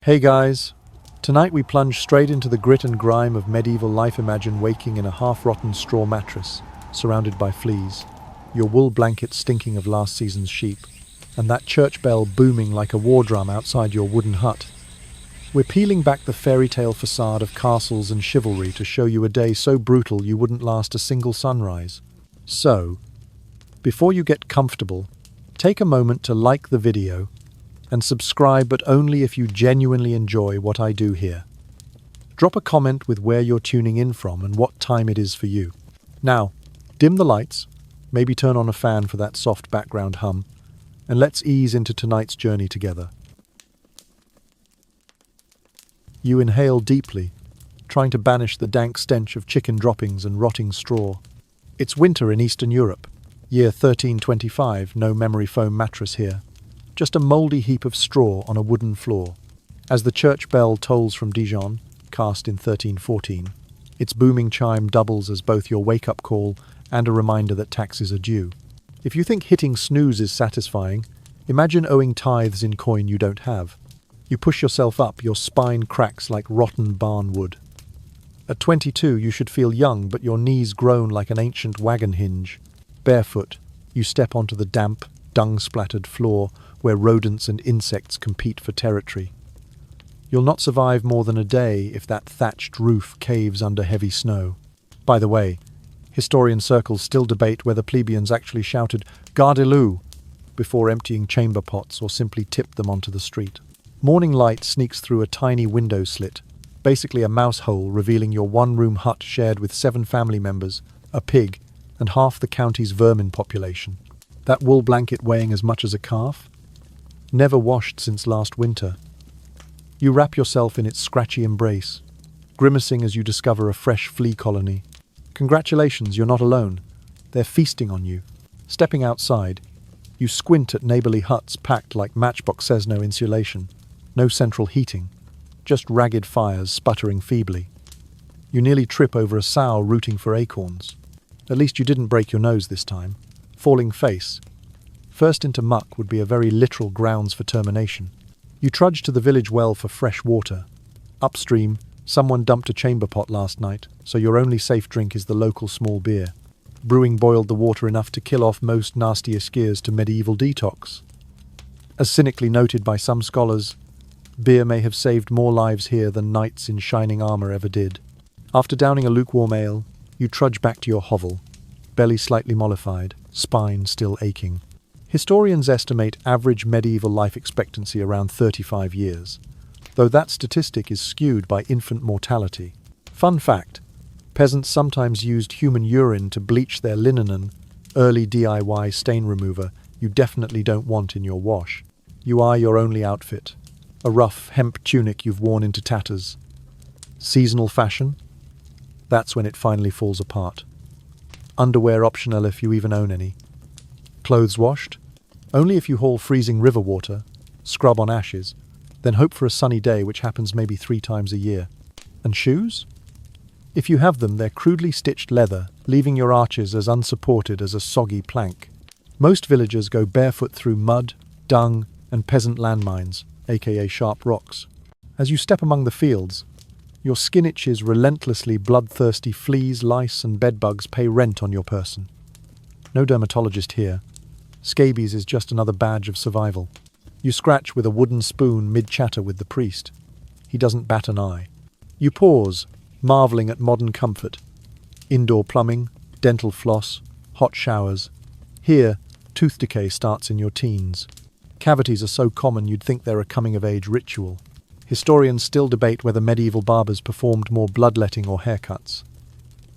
Hey guys, tonight we plunge straight into the grit and grime of medieval life. Imagine waking in a half-rotten straw mattress, surrounded by fleas, your wool blanket stinking of last season's sheep, and that church bell booming like a war drum outside your wooden hut. We're peeling back the fairy tale facade of castles and chivalry to show you a day so brutal you wouldn't last a single sunrise. So, before you get comfortable, take a moment to like the video and subscribe, but only if you genuinely enjoy what I do here. Drop a comment with where you're tuning in from and what time it is for you. Now, dim the lights, maybe turn on a fan for that soft background hum, and let's ease into tonight's journey together. You inhale deeply, trying to banish the dank stench of chicken droppings and rotting straw. It's winter in Eastern Europe, year 1325, no memory foam mattress here. Just a mouldy heap of straw on a wooden floor. As the church bell tolls from Dijon, cast in 1314, its booming chime doubles as both your wake-up call and a reminder that taxes are due. If you think hitting snooze is satisfying, imagine owing tithes in coin you don't have. You push yourself up, your spine cracks like rotten barn wood. At 22, you should feel young, but your knees groan like an ancient wagon hinge. Barefoot, you step onto the damp, dung-splattered floor where rodents and insects compete for territory. You'll not survive more than a day if that thatched roof caves under heavy snow. By the way, historian circles still debate whether plebeians actually shouted "Gardez-le" before emptying chamber pots or simply tipped them onto the street. Morning light sneaks through a tiny window slit, basically a mouse hole revealing your one-room hut shared with 7 family members, a pig, and half the county's vermin population. That wool blanket weighing as much as a calf? Never washed since last winter. You wrap yourself in its scratchy embrace, grimacing as you discover a fresh flea colony. Congratulations, you're not alone. They're feasting on you. Stepping outside, you squint at neighborly huts packed like matchbox says no insulation. No central heating, just ragged fires sputtering feebly. You nearly trip over a sow rooting for acorns. At least you didn't break your nose this time. Falling face first into muck would be a very literal grounds for termination. You trudge to the village well for fresh water. Upstream, someone dumped a chamber pot last night, so your only safe drink is the local small beer. Brewing boiled the water enough to kill off most nasty eskiers to medieval detox. As cynically noted by some scholars, beer may have saved more lives here than knights in shining armor ever did. After downing a lukewarm ale, you trudge back to your hovel, belly slightly mollified, spine still aching. Historians estimate average medieval life expectancy around 35 years, though that statistic is skewed by infant mortality. Fun fact, peasants sometimes used human urine to bleach their linen, an early DIY stain remover you definitely don't want in your wash. You are your only outfit, a rough hemp tunic you've worn into tatters. Seasonal fashion? That's when it finally falls apart. Underwear optional if you even own any. Clothes washed? Only if you haul freezing river water, scrub on ashes, then hope for a sunny day, which happens maybe 3 times a year. And shoes? If you have them, they're crudely stitched leather, leaving your arches as unsupported as a soggy plank. Most villagers go barefoot through mud, dung, and peasant landmines, aka sharp rocks. As you step among the fields, your skin itches relentlessly. Bloodthirsty fleas, lice, and bedbugs pay rent on your person. No dermatologist here. Scabies is just another badge of survival. You scratch with a wooden spoon mid-chatter with the priest. He doesn't bat an eye. You pause, marveling at modern comfort. Indoor plumbing, dental floss, hot showers. Here, tooth decay starts in your teens. Cavities are so common you'd think they're a coming-of-age ritual. Historians still debate whether medieval barbers performed more bloodletting or haircuts.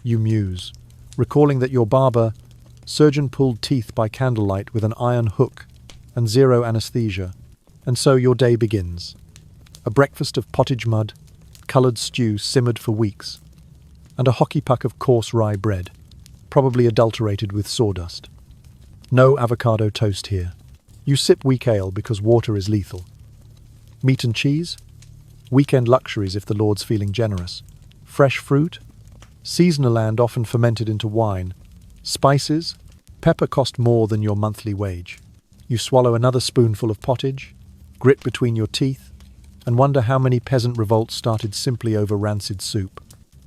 You muse, recalling that your barber surgeon pulled teeth by candlelight with an iron hook and zero anesthesia, and so your day begins. A breakfast of pottage mud, coloured stew simmered for weeks, and a hockey puck of coarse rye bread, probably adulterated with sawdust. No avocado toast here. You sip weak ale because water is lethal. Meat and cheese? Weekend luxuries if the Lord's feeling generous. Fresh fruit? Seasonal and often fermented into wine. Spices? Pepper cost more than your monthly wage. You swallow another spoonful of pottage, grit between your teeth, and wonder how many peasant revolts started simply over rancid soup.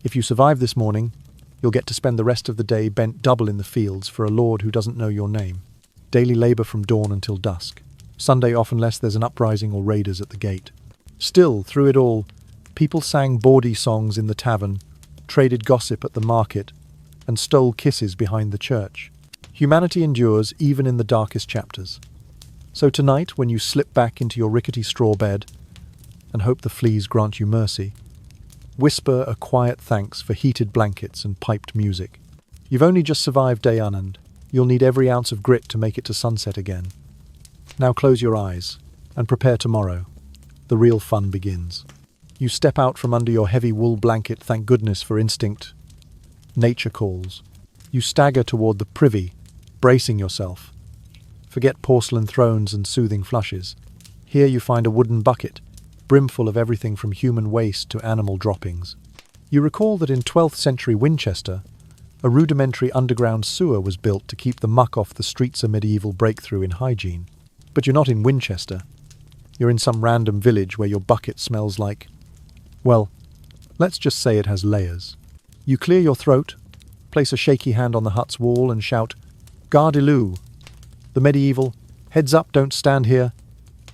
If you survive this morning, you'll get to spend the rest of the day bent double in the fields for a lord who doesn't know your name. Daily labour from dawn until dusk. Sunday off unless there's an uprising or raiders at the gate. Still, through it all, people sang bawdy songs in the tavern, traded gossip at the market, and stole kisses behind the church. Humanity endures even in the darkest chapters. So tonight, when you slip back into your rickety straw bed and hope the fleas grant you mercy, whisper a quiet thanks for heated blankets and piped music. You've only just survived day Anand. You'll need every ounce of grit to make it to sunset again. Now close your eyes and prepare tomorrow. The real fun begins. You step out from under your heavy wool blanket, thank goodness for instinct. Nature calls. You stagger toward the privy, bracing yourself. Forget porcelain thrones and soothing flushes. Here you find a wooden bucket, brimful of everything from human waste to animal droppings. You recall that in 12th century Winchester, a rudimentary underground sewer was built to keep the muck off the streets, a medieval breakthrough in hygiene. But you're not in Winchester. You're in some random village where your bucket smells like, well, let's just say it has layers. You clear your throat, place a shaky hand on the hut's wall and shout, "Gardilou!" The medieval, "Heads up, don't stand here,"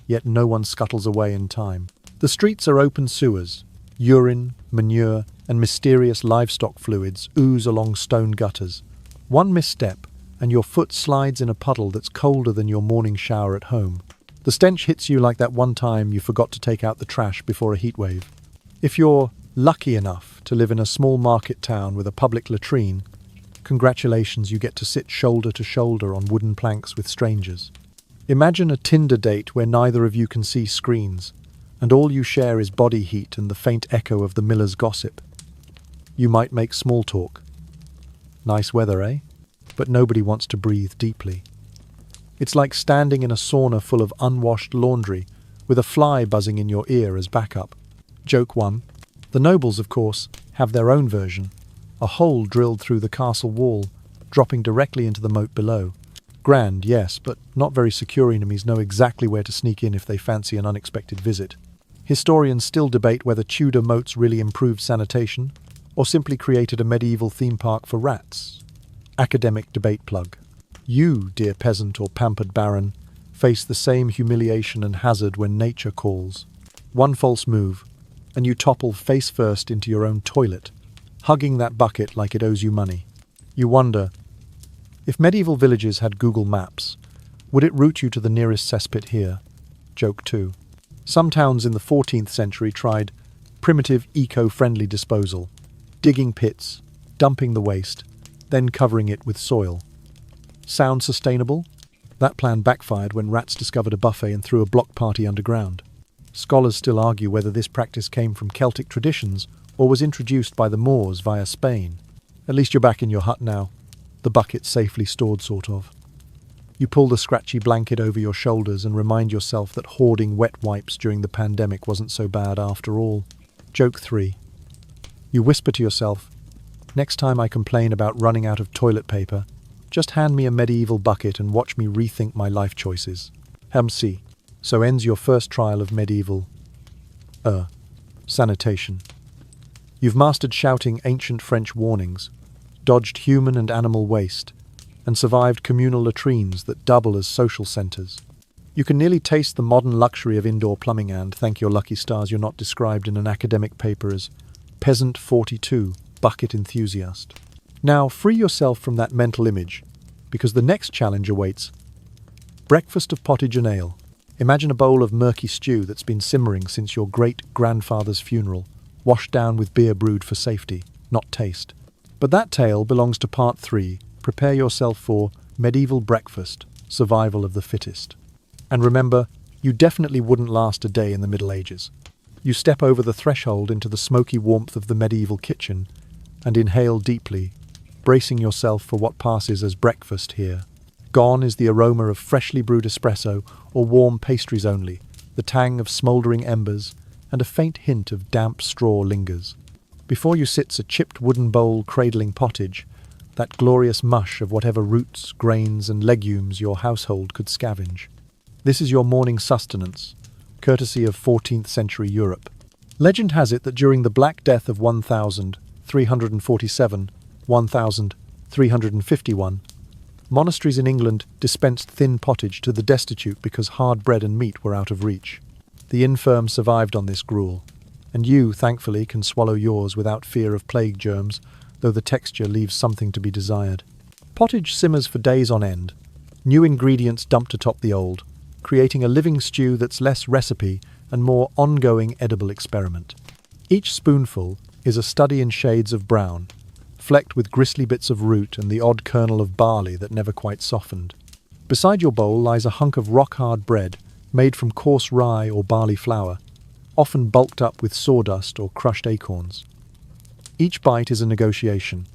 yet no one scuttles away in time. The streets are open sewers. Urine, manure, and mysterious livestock fluids ooze along stone gutters. One misstep, and your foot slides in a puddle that's colder than your morning shower at home. The stench hits you like that one time you forgot to take out the trash before a heatwave. If you're lucky enough to live in a small market town with a public latrine, congratulations, you get to sit shoulder to shoulder on wooden planks with strangers. Imagine a Tinder date where neither of you can see screens, and all you share is body heat and the faint echo of the miller's gossip. You might make small talk. Nice weather, eh? But nobody wants to breathe deeply. It's like standing in a sauna full of unwashed laundry, with a fly buzzing in your ear as backup. Joke 1. The nobles, of course, have their own version. A hole drilled through the castle wall, dropping directly into the moat below. Grand, yes, but not very secure. Enemies know exactly where to sneak in if they fancy an unexpected visit. Historians still debate whether Tudor moats really improved sanitation, or simply created a medieval theme park for rats. Academic debate plug. You, dear peasant or pampered baron, face the same humiliation and hazard when nature calls. One false move, and you topple face first into your own toilet, hugging that bucket like it owes you money. You wonder, if medieval villages had Google Maps, would it route you to the nearest cesspit here? Joke 2. Some towns in the 14th century tried primitive eco-friendly disposal, digging pits, dumping the waste, then covering it with soil. Sound sustainable? That plan backfired when rats discovered a buffet and threw a block party underground. Scholars still argue whether this practice came from Celtic traditions or was introduced by the Moors via Spain. At least you're back in your hut now, the bucket safely stored, sort of. You pull the scratchy blanket over your shoulders and remind yourself that hoarding wet wipes during the pandemic wasn't so bad after all. Joke 3. You whisper to yourself, next time I complain about running out of toilet paper, just hand me a medieval bucket and watch me rethink my life choices. Hamsi. So ends your first trial of medieval sanitation. You've mastered shouting ancient French warnings, dodged human and animal waste, and survived communal latrines that double as social centres. You can nearly taste the modern luxury of indoor plumbing and, thank your lucky stars, you're not described in an academic paper as Peasant 42, Bucket Enthusiast. Now free yourself from that mental image, because the next challenge awaits. Breakfast of pottage and ale. Imagine a bowl of murky stew that's been simmering since your great-grandfather's funeral, washed down with beer brewed for safety, not taste. But that tale belongs to part 3. Prepare yourself for medieval breakfast, survival of the fittest. And remember, you definitely wouldn't last a day in the Middle Ages. You step over the threshold into the smoky warmth of the medieval kitchen and inhale deeply, bracing yourself for what passes as breakfast here. Gone is the aroma of freshly brewed espresso or warm pastries only, the tang of smouldering embers, and a faint hint of damp straw lingers. Before you sits a chipped wooden bowl cradling pottage, that glorious mush of whatever roots, grains, and legumes your household could scavenge. This is your morning sustenance, courtesy of 14th century Europe. Legend has it that during the Black Death of 1347-1351, monasteries in England dispensed thin pottage to the destitute because hard bread and meat were out of reach. The infirm survived on this gruel, and you, thankfully, can swallow yours without fear of plague germs, though the texture leaves something to be desired. Pottage simmers for days on end, new ingredients dumped atop the old, creating a living stew that's less recipe and more ongoing edible experiment. Each spoonful is a study in shades of brown, flecked with gristly bits of root and the odd kernel of barley that never quite softened. Beside your bowl lies a hunk of rock-hard bread made from coarse rye or barley flour, often bulked up with sawdust or crushed acorns. Each bite is a negotiation.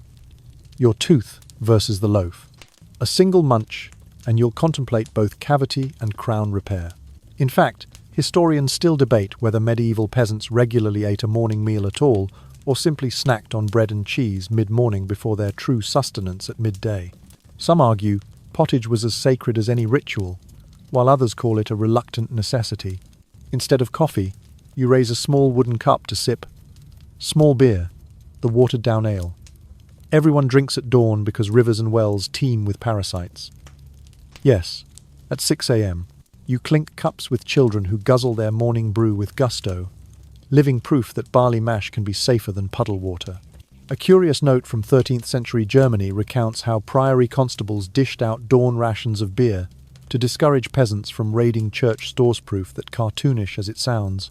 Your tooth versus the loaf. A single munch, and you'll contemplate both cavity and crown repair. In fact, historians still debate whether medieval peasants regularly ate a morning meal at all, or simply snacked on bread and cheese mid-morning before their true sustenance at midday. Some argue pottage was as sacred as any ritual, while others call it a reluctant necessity. Instead of coffee, you raise a small wooden cup to sip small beer, the watered-down ale. Everyone drinks at dawn because rivers and wells teem with parasites. Yes, at 6 a.m., you clink cups with children who guzzle their morning brew with gusto, living proof that barley mash can be safer than puddle water. A curious note from 13th century Germany recounts how priory constables dished out dawn rations of beer to discourage peasants from raiding church stores, proof that, cartoonish as it sounds,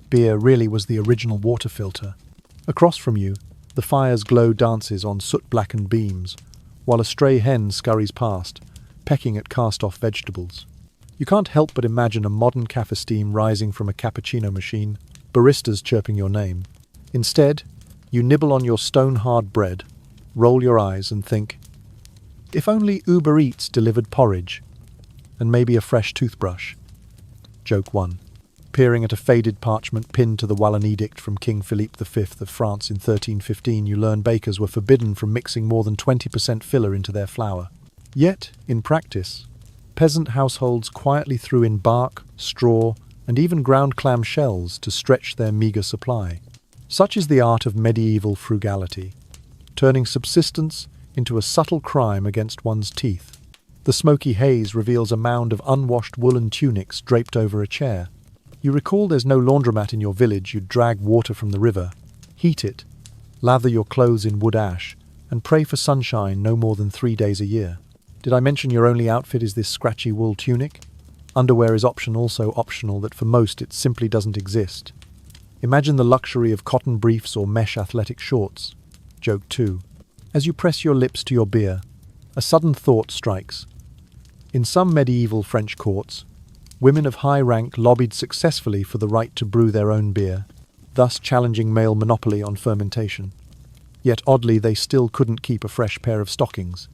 beer really was the original water filter. Across from you, the fire's glow dances on soot-blackened beams, while a stray hen scurries past, pecking at cast-off vegetables. You can't help but imagine a modern cafe steam rising from a cappuccino machine, baristas chirping your name. Instead, you nibble on your stone-hard bread, roll your eyes and think, if only Uber Eats delivered porridge, and maybe a fresh toothbrush. Joke 1. Peering at a faded parchment pinned to the Wallen Edict from King Philippe V of France in 1315, you learn bakers were forbidden from mixing more than 20% filler into their flour. Yet, in practice, peasant households quietly threw in bark, straw, and even ground clam shells to stretch their meager supply. Such is the art of medieval frugality, turning subsistence into a subtle crime against one's teeth. The smoky haze reveals a mound of unwashed woolen tunics draped over a chair. You recall there's no laundromat in your village. You'd drag water from the river, heat it, lather your clothes in wood ash, and pray for sunshine no more than 3 days a year. Did I mention your only outfit is this scratchy wool tunic? Underwear is optional, so optional that for most it simply doesn't exist. Imagine the luxury of cotton briefs or mesh athletic shorts. Joke 2. As you press your lips to your beer, a sudden thought strikes. In some medieval French courts, women of high rank lobbied successfully for the right to brew their own beer, thus challenging male monopoly on fermentation. Yet oddly, they still couldn't keep a fresh pair of stockings.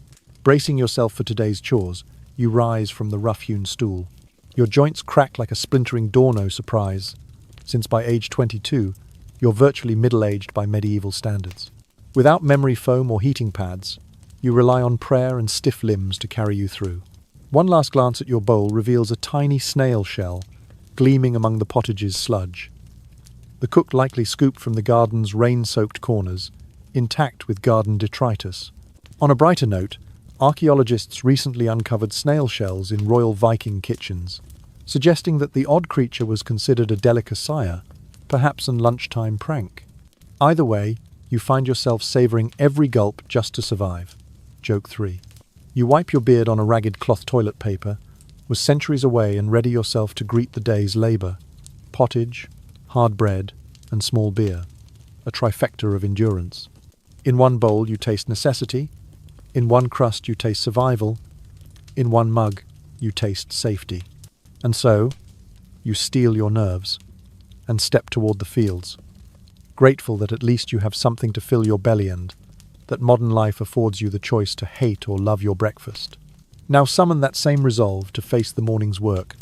Bracing yourself for today's chores, you rise from the rough-hewn stool. Your joints crack like a splintering door, no surprise, since by age 22, you're virtually middle-aged by medieval standards. Without memory foam or heating pads, you rely on prayer and stiff limbs to carry you through. One last glance at your bowl reveals a tiny snail shell, gleaming among the pottage's sludge. The cook likely scooped from the garden's rain-soaked corners, intact with garden detritus. On a brighter note, archaeologists recently uncovered snail shells in royal Viking kitchens, suggesting that the odd creature was considered a delicacia, perhaps an lunchtime prank. Either way, you find yourself savouring every gulp just to survive. Joke 3. You wipe your beard on a ragged cloth toilet paper, was centuries away, and ready yourself to greet the day's labour. Pottage, hard bread, and small beer. A trifecta of endurance. In one bowl you taste necessity, in one crust you taste survival, in one mug you taste safety. And so, you steel your nerves and step toward the fields, grateful that at least you have something to fill your belly and that modern life affords you the choice to hate or love your breakfast. Now summon that same resolve to face the morning's work,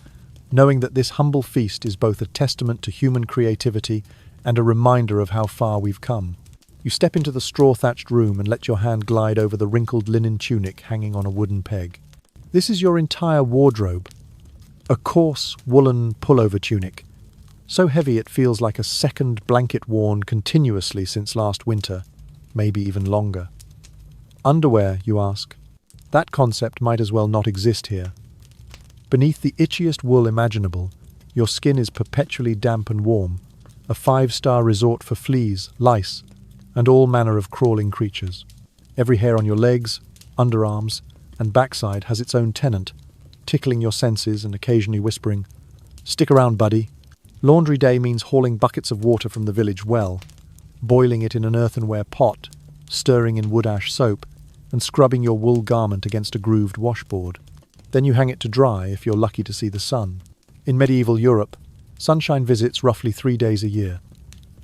knowing that this humble feast is both a testament to human creativity and a reminder of how far we've come. You step into the straw-thatched room and let your hand glide over the wrinkled linen tunic hanging on a wooden peg. This is your entire wardrobe. A coarse, woolen pullover tunic, So heavy it feels like a second blanket worn continuously since last winter, maybe even longer. Underwear, you ask? That concept might as well not exist here. Beneath the itchiest wool imaginable, your skin is perpetually damp and warm, a five-star resort for fleas, lice, and all manner of crawling creatures. Every hair on your legs, underarms, and backside has its own tenant, tickling your senses and occasionally whispering, "Stick around, buddy." Laundry day means hauling buckets of water from the village well, boiling it in an earthenware pot, stirring in wood ash soap, and scrubbing your wool garment against a grooved washboard. Then you hang it to dry if you're lucky to see the sun. In medieval Europe, sunshine visits roughly 3 days a year.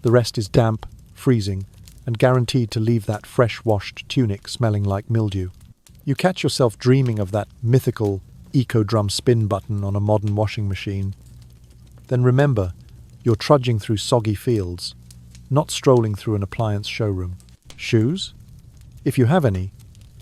The rest is damp, freezing, and guaranteed to leave that fresh-washed tunic smelling like mildew. You catch yourself dreaming of that mythical eco-drum spin button on a modern washing machine. Then remember, you're trudging through soggy fields, not strolling through an appliance showroom. Shoes? If you have any,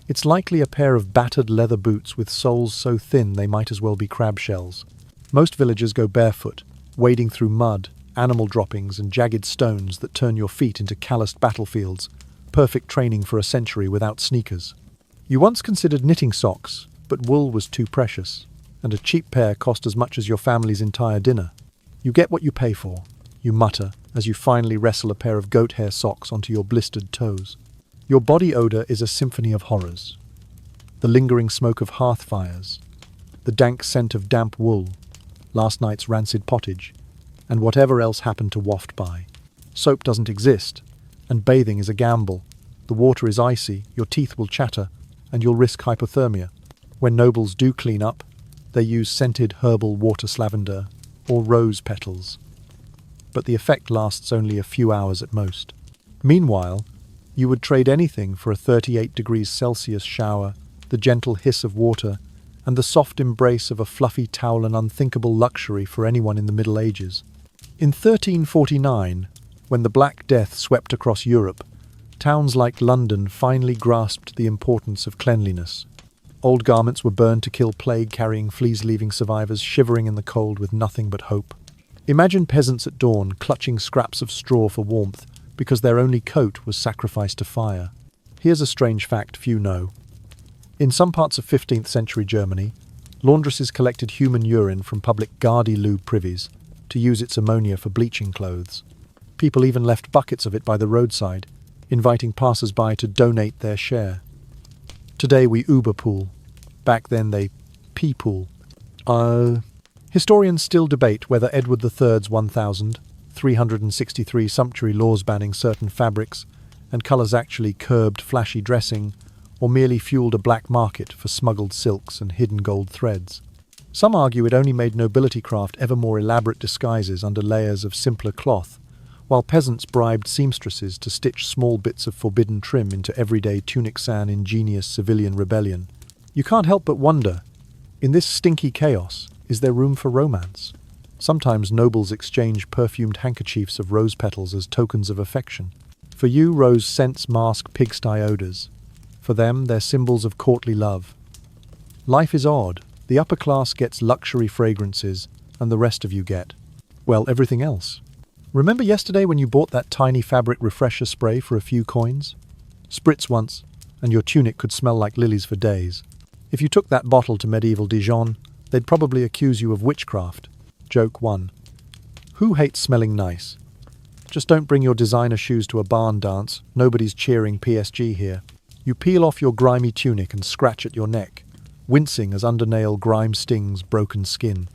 it's likely a pair of battered leather boots with soles so thin they might as well be crab shells. Most villagers go barefoot, wading through mud, animal droppings, and jagged stones that turn your feet into calloused battlefields, perfect training for a century without sneakers. You once considered knitting socks, but wool was too precious, and a cheap pair cost as much as your family's entire dinner. You get what you pay for, you mutter, as you finally wrestle a pair of goat hair socks onto your blistered toes. Your body odor is a symphony of horrors. The lingering smoke of hearth fires, the dank scent of damp wool, last night's rancid pottage, and whatever else happened to waft by. Soap doesn't exist, and bathing is a gamble. The water is icy, your teeth will chatter, and you'll risk hypothermia. When nobles do clean up, they use scented herbal water lavender or rose petals. But the effect lasts only a few hours at most. Meanwhile, you would trade anything for a 38 degrees Celsius shower, the gentle hiss of water, and the soft embrace of a fluffy towel, an unthinkable luxury for anyone in the Middle Ages. In 1349, when the Black Death swept across Europe, towns like London finally grasped the importance of cleanliness. Old garments were burned to kill plague-carrying fleas, leaving survivors shivering in the cold with nothing but hope. Imagine peasants at dawn clutching scraps of straw for warmth because their only coat was sacrificed to fire. Here's a strange fact few know. In some parts of 15th century Germany, laundresses collected human urine from public Gardy lube privies to use its ammonia for bleaching clothes. People even left buckets of it by the roadside, inviting passers-by to donate their share. Today we Uber pool. Back then they pee pool. Historians still debate whether Edward III's 1,363 sumptuary laws banning certain fabrics and colours actually curbed flashy dressing or merely fueled a black market for smuggled silks and hidden gold threads. Some argue it only made nobility craft ever more elaborate disguises under layers of simpler cloth, while peasants bribed seamstresses to stitch small bits of forbidden trim into everyday tunic-san ingenious civilian rebellion. You can't help but wonder, in this stinky chaos, is there room for romance? Sometimes nobles exchange perfumed handkerchiefs of rose petals as tokens of affection. For you, rose scents mask pigsty odours. For them, they're symbols of courtly love. Life is odd. The upper class gets luxury fragrances, and the rest of you get, well, everything else. Remember yesterday when you bought that tiny fabric refresher spray for a few coins? Spritz once, and your tunic could smell like lilies for days. If you took that bottle to medieval Dijon, they'd probably accuse you of witchcraft. Joke 1. Who hates smelling nice? Just don't bring your designer shoes to a barn dance. Nobody's cheering PSG here. You peel off your grimy tunic and scratch at your neck, wincing as undernail grime stings broken skin.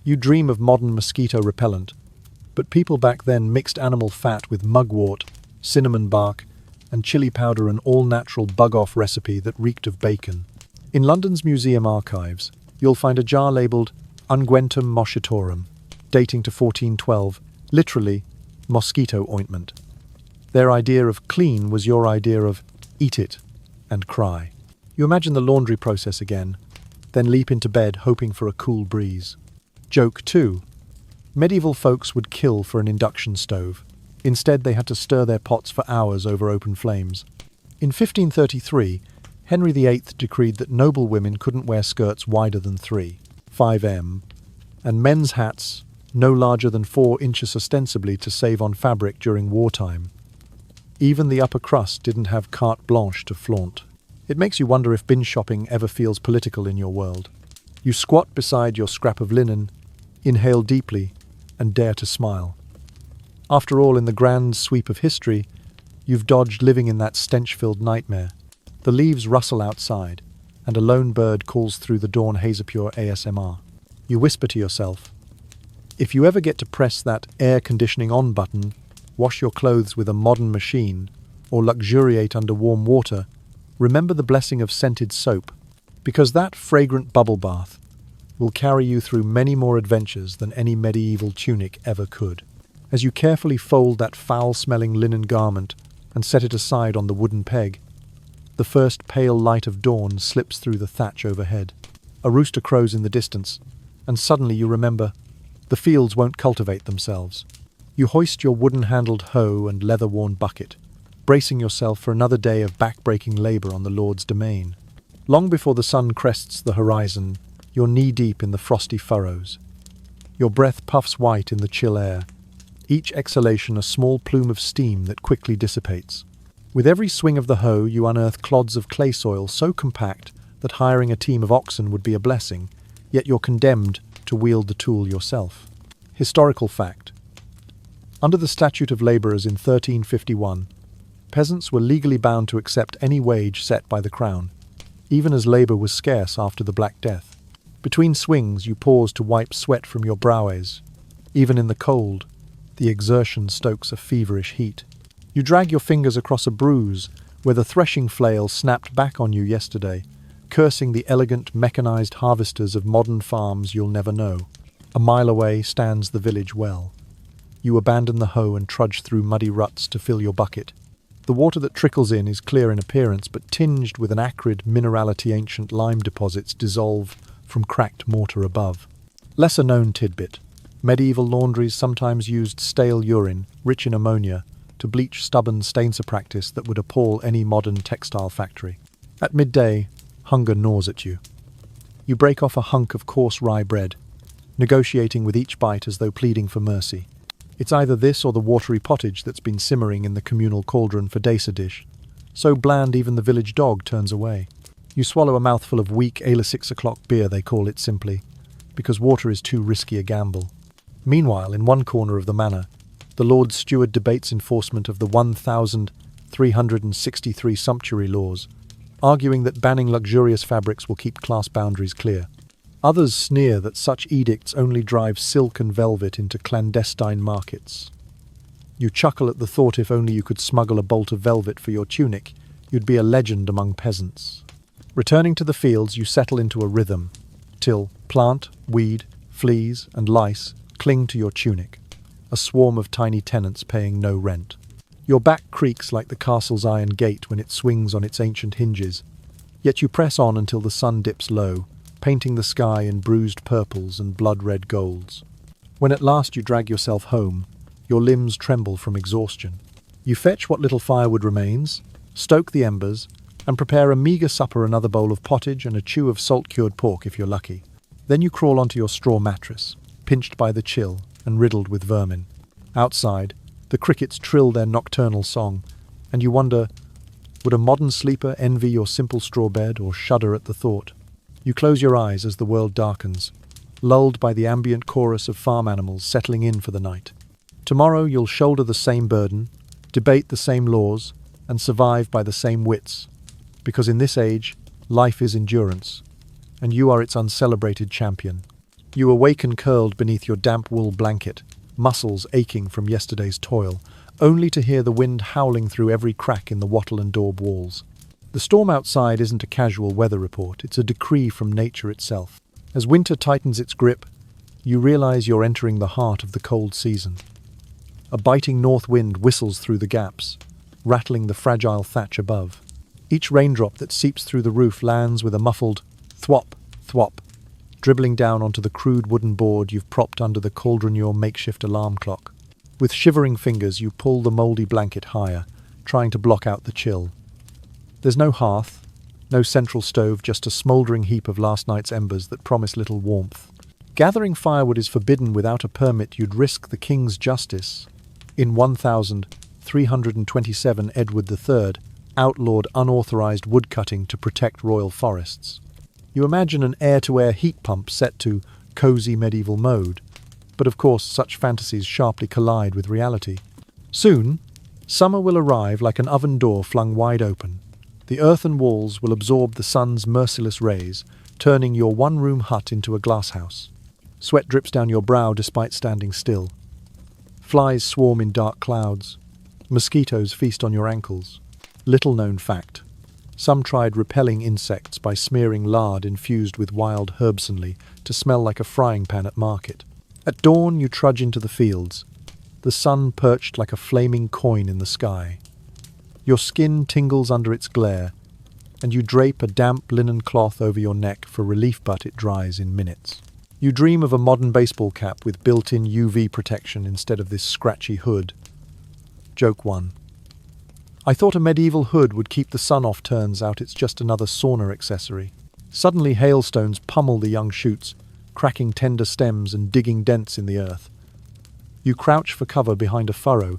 You dream of modern mosquito repellent, but people back then mixed animal fat with mugwort, cinnamon bark, and chili powder, an all-natural bug-off recipe that reeked of bacon. In London's museum archives, you'll find a jar labelled Unguentum moschitorum, dating to 1412, literally, mosquito ointment. Their idea of clean was your idea of eat it and cry. You imagine the laundry process again, then leap into bed hoping for a cool breeze. Joke 2. Medieval folks would kill for an induction stove. Instead, they had to stir their pots for hours over open flames. In 1533, Henry VIII decreed that noble women couldn't wear skirts wider than 3, 5 m, and men's hats no larger than 4 inches ostensibly to save on fabric during wartime. Even the upper crust didn't have carte blanche to flaunt. It makes you wonder if bin shopping ever feels political in your world. You squat beside your scrap of linen, inhale deeply, and dare to smile. After all, in the grand sweep of history, you've dodged living in that stench-filled nightmare. The leaves rustle outside, and a lone bird calls through the dawn Hazepure ASMR. You whisper to yourself, if you ever get to press that air conditioning on button, wash your clothes with a modern machine, or luxuriate under warm water, remember the blessing of scented soap, because that fragrant bubble bath will carry you through many more adventures than any medieval tunic ever could. As you carefully fold that foul-smelling linen garment and set it aside on the wooden peg, the first pale light of dawn slips through the thatch overhead. A rooster crows in the distance, and suddenly you remember the fields won't cultivate themselves. You hoist your wooden-handled hoe and leather-worn bucket, bracing yourself for another day of backbreaking labor on the Lord's domain. Long before the sun crests the horizon, you're knee-deep in the frosty furrows. Your breath puffs white in the chill air, each exhalation a small plume of steam that quickly dissipates. With every swing of the hoe, you unearth clods of clay soil so compact that hiring a team of oxen would be a blessing, yet you're condemned to wield the tool yourself. Historical fact. Under the Statute of Labourers in 1351, peasants were legally bound to accept any wage set by the crown, even as labour was scarce after the Black Death. Between swings, you pause to wipe sweat from your brows. Even in the cold, the exertion stokes a feverish heat. You drag your fingers across a bruise where the threshing flail snapped back on you yesterday, cursing the elegant, mechanized harvesters of modern farms you'll never know. A mile away stands the village well. You abandon the hoe and trudge through muddy ruts to fill your bucket. The water that trickles in is clear in appearance, but tinged with an acrid minerality. Ancient lime deposits dissolve from cracked mortar above. Lesser-known tidbit. Medieval laundries sometimes used stale urine, rich in ammonia, to bleach stubborn stains, a practice that would appall any modern textile factory. At midday, hunger gnaws at you. You break off a hunk of coarse rye bread, negotiating with each bite as though pleading for mercy. It's either this or the watery pottage that's been simmering in the communal cauldron for days a dish, so bland even the village dog turns away. You swallow a mouthful of weak ale 6 o'clock beer, they call it simply, because water is too risky a gamble. Meanwhile, in one corner of the manor, the Lord Steward debates enforcement of the 1,363 sumptuary laws, arguing that banning luxurious fabrics will keep class boundaries clear. Others sneer that such edicts only drive silk and velvet into clandestine markets. You chuckle at the thought if only you could smuggle a bolt of velvet for your tunic, you'd be a legend among peasants. Returning to the fields, you settle into a rhythm, till plant, weed, fleas, and lice cling to your tunic, a swarm of tiny tenants paying no rent. Your back creaks like the castle's iron gate when it swings on its ancient hinges, yet you press on until the sun dips low, painting the sky in bruised purples and blood-red golds. When at last you drag yourself home, your limbs tremble from exhaustion. You fetch what little firewood remains, stoke the embers, and prepare a meager supper, another bowl of pottage and a chew of salt-cured pork if you're lucky. Then you crawl onto your straw mattress, pinched by the chill and riddled with vermin. Outside, the crickets trill their nocturnal song, and you wonder, would a modern sleeper envy your simple straw bed or shudder at the thought? You close your eyes as the world darkens, lulled by the ambient chorus of farm animals settling in for the night. Tomorrow you'll shoulder the same burden, debate the same laws, and survive by the same wits, because in this age, life is endurance, and you are its uncelebrated champion. You awaken curled beneath your damp wool blanket, muscles aching from yesterday's toil, only to hear the wind howling through every crack in the wattle and daub walls. The storm outside isn't a casual weather report, it's a decree from nature itself. As winter tightens its grip, you realize you're entering the heart of the cold season. A biting north wind whistles through the gaps, rattling the fragile thatch above. Each raindrop that seeps through the roof lands with a muffled thwop, thwop, dribbling down onto the crude wooden board you've propped under the cauldron, your makeshift alarm clock. With shivering fingers, you pull the mouldy blanket higher, trying to block out the chill. There's no hearth, no central stove, just a smouldering heap of last night's embers that promise little warmth. Gathering firewood is forbidden without a permit. You'd risk the king's justice. In 1327, Edward III outlawed unauthorized woodcutting to protect royal forests. You imagine an air-to-air heat pump set to cozy medieval mode, but of course such fantasies sharply collide with reality. Soon, summer will arrive like an oven door flung wide open. The earthen walls will absorb the sun's merciless rays, turning your one-room hut into a glasshouse. Sweat drips down your brow despite standing still. Flies swarm in dark clouds. Mosquitoes feast on your ankles. Little known fact. Some tried repelling insects by smearing lard infused with wild herbsonly to smell like a frying pan at market. At dawn you trudge into the fields, the sun perched like a flaming coin in the sky. Your skin tingles under its glare, and you drape a damp linen cloth over your neck for relief, but it dries in minutes. You dream of a modern baseball cap with built-in UV protection instead of this scratchy hood. Joke 1. I thought a medieval hood would keep the sun off, turns out it's just another sauna accessory. Suddenly hailstones pummel the young shoots, cracking tender stems and digging dents in the earth. You crouch for cover behind a furrow,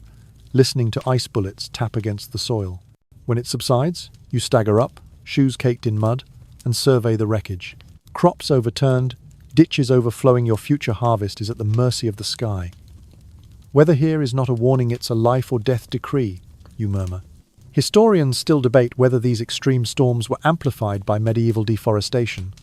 listening to ice bullets tap against the soil. When it subsides, you stagger up, shoes caked in mud, and survey the wreckage. Crops overturned, ditches overflowing, your future harvest is at the mercy of the sky. Weather here is not a warning, it's a life or death decree, you murmur. Historians still debate whether these extreme storms were amplified by medieval deforestation,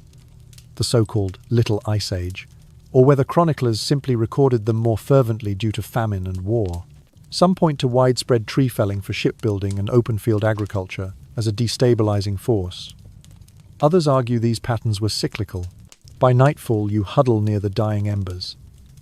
the so-called Little Ice Age, or whether chroniclers simply recorded them more fervently due to famine and war. Some point to widespread tree felling for shipbuilding and open-field agriculture as a destabilizing force. Others argue these patterns were cyclical. By nightfall you huddle near the dying embers.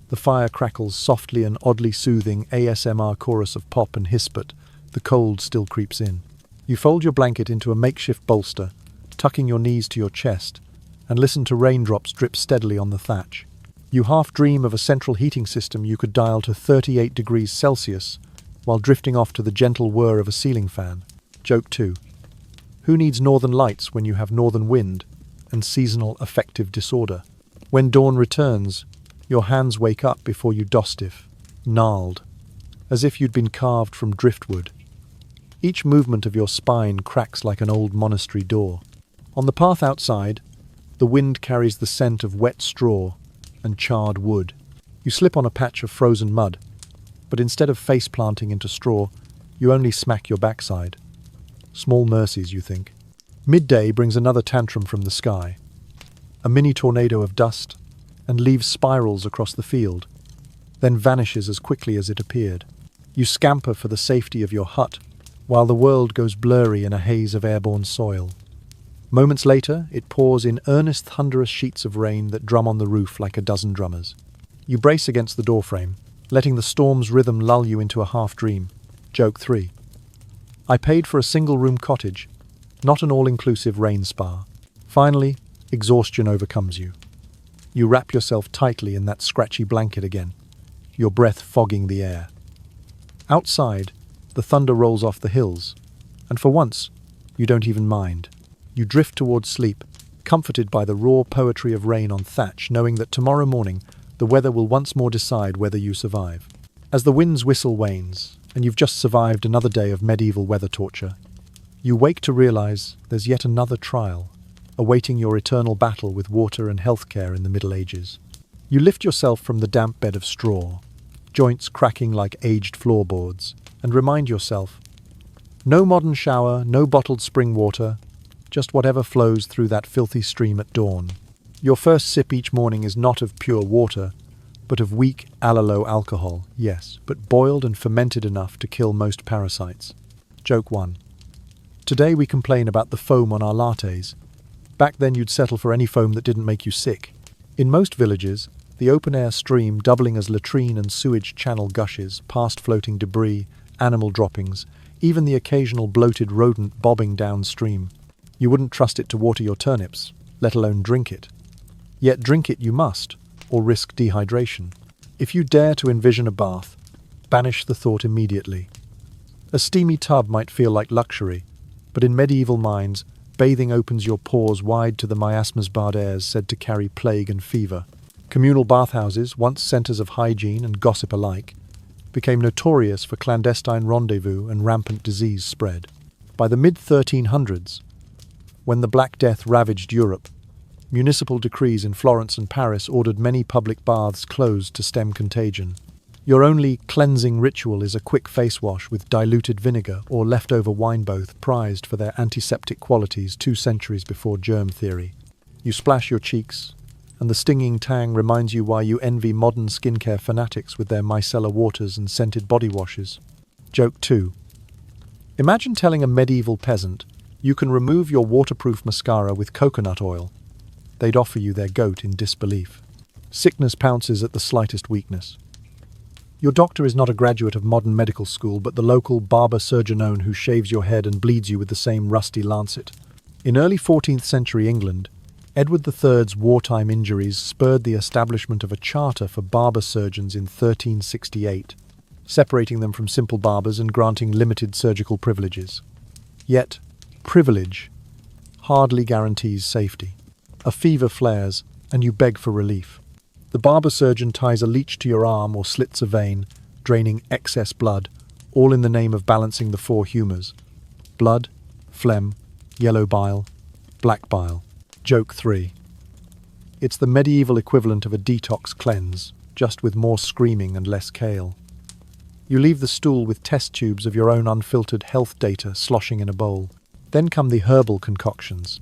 The fire crackles softly, an oddly soothing ASMR chorus of pop and hiss, but the cold still creeps in. You fold your blanket into a makeshift bolster, tucking your knees to your chest, and listen to raindrops drip steadily on the thatch. You half dream of a central heating system you could dial to 38 degrees Celsius while drifting off to the gentle whir of a ceiling fan. Joke 2. Who needs northern lights when you have northern wind and seasonal affective disorder? When dawn returns, your hands wake up before you dostiff, gnarled, as if you'd been carved from driftwood. Each movement of your spine cracks like an old monastery door. On the path outside, the wind carries the scent of wet straw and charred wood. You slip on a patch of frozen mud, but instead of face planting into straw, you only smack your backside. Small mercies, you think. Midday brings another tantrum from the sky. A mini tornado of dust, and leaves spirals across the field, then vanishes as quickly as it appeared. You scamper for the safety of your hut, while the world goes blurry in a haze of airborne soil. Moments later, it pours in earnest, thunderous sheets of rain that drum on the roof like a dozen drummers. You brace against the doorframe, letting the storm's rhythm lull you into a half-dream. Joke 3. I paid for a single-room cottage, not an all-inclusive rain spa. Finally, exhaustion overcomes you. You wrap yourself tightly in that scratchy blanket again, your breath fogging the air. Outside, the thunder rolls off the hills, and for once, you don't even mind. You drift towards sleep, comforted by the raw poetry of rain on thatch, knowing that tomorrow morning the weather will once more decide whether you survive. As the wind's whistle wanes, and you've just survived another day of medieval weather torture, you wake to realize there's yet another trial, awaiting your eternal battle with water and healthcare in the Middle Ages. You lift yourself from the damp bed of straw, joints cracking like aged floorboards, and remind yourself, no modern shower, no bottled spring water, just whatever flows through that filthy stream at dawn. Your first sip each morning is not of pure water, but of weak allelo alcohol, yes, but boiled and fermented enough to kill most parasites. Joke 1. Today we complain about the foam on our lattes. Back then you'd settle for any foam that didn't make you sick. In most villages, the open-air stream doubling as latrine and sewage channel gushes past floating debris, animal droppings, even the occasional bloated rodent bobbing downstream. You wouldn't trust it to water your turnips, let alone drink it. Yet drink it you must, or risk dehydration. If you dare to envision a bath, banish the thought immediately. A steamy tub might feel like luxury, but in medieval minds, bathing opens your pores wide to the miasmas barred airs said to carry plague and fever. Communal bathhouses, once centers of hygiene and gossip alike, became notorious for clandestine rendezvous and rampant disease spread. By the mid-1300s, when the Black Death ravaged Europe, municipal decrees in Florence and Paris ordered many public baths closed to stem contagion. Your only cleansing ritual is a quick face wash with diluted vinegar or leftover wine, both prized for their antiseptic qualities 2 centuries before germ theory. You splash your cheeks, and the stinging tang reminds you why you envy modern skincare fanatics with their micellar waters and scented body washes. Joke 2. Imagine telling a medieval peasant you can remove your waterproof mascara with coconut oil. They'd offer you their goat in disbelief. Sickness pounces at the slightest weakness. Your doctor is not a graduate of modern medical school, but the local barber surgeon who shaves your head and bleeds you with the same rusty lancet. In early 14th century England, Edward III's wartime injuries spurred the establishment of a charter for barber surgeons in 1368, separating them from simple barbers and granting limited surgical privileges. Yet, privilege hardly guarantees safety. A fever flares, and you beg for relief. The barber surgeon ties a leech to your arm or slits a vein, draining excess blood, all in the name of balancing the 4 humours: blood, phlegm, yellow bile, black bile. Joke 3. It's the medieval equivalent of a detox cleanse, just with more screaming and less kale. You leave the stool with test tubes of your own unfiltered health data sloshing in a bowl. Then come the herbal concoctions.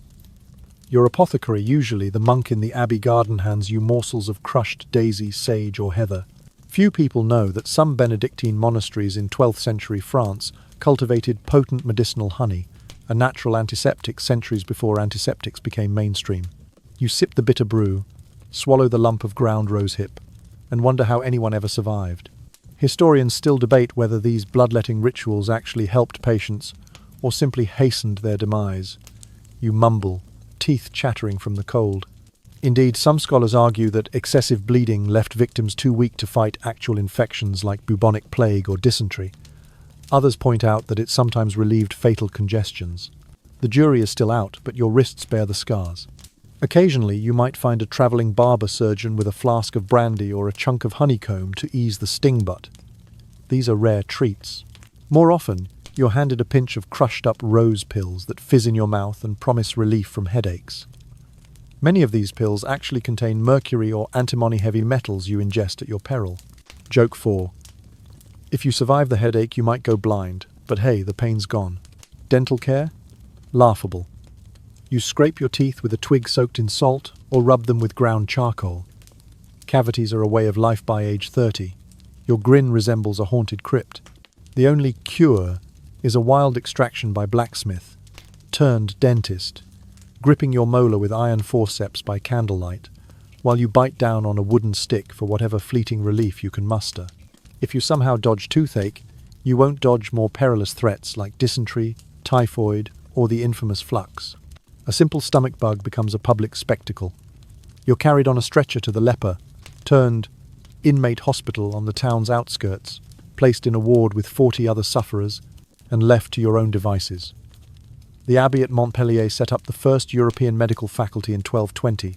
Your apothecary, usually the monk in the abbey garden, hands you morsels of crushed daisy, sage or heather. Few people know that some Benedictine monasteries in 12th century France cultivated potent medicinal honey, a natural antiseptic centuries before antiseptics became mainstream. You sip the bitter brew, swallow the lump of ground rosehip, and wonder how anyone ever survived. Historians still debate whether these bloodletting rituals actually helped patients or simply hastened their demise. You mumble, teeth chattering from the cold. Indeed, some scholars argue that excessive bleeding left victims too weak to fight actual infections like bubonic plague or dysentery. Others point out that it sometimes relieved fatal congestions. The jury is still out, but your wrists bear the scars. Occasionally, you might find a travelling barber surgeon with a flask of brandy or a chunk of honeycomb to ease the sting, but these are rare treats. More often, you're handed a pinch of crushed-up rose pills that fizz in your mouth and promise relief from headaches. Many of these pills actually contain mercury or antimony heavy metals you ingest at your peril. Joke 4. If you survive the headache, you might go blind, but hey, the pain's gone. Dental care? Laughable. You scrape your teeth with a twig soaked in salt or rub them with ground charcoal. Cavities are a way of life by age 30. Your grin resembles a haunted crypt. The only cure is a wild extraction by blacksmith, turned dentist, gripping your molar with iron forceps by candlelight, while you bite down on a wooden stick for whatever fleeting relief you can muster. If you somehow dodge toothache, you won't dodge more perilous threats like dysentery, typhoid, or the infamous flux. A simple stomach bug becomes a public spectacle. You're carried on a stretcher to the leper, turned inmate hospital on the town's outskirts, placed in a ward with 40 other sufferers, and left to your own devices. The abbey at Montpellier set up the first European medical faculty in 1220,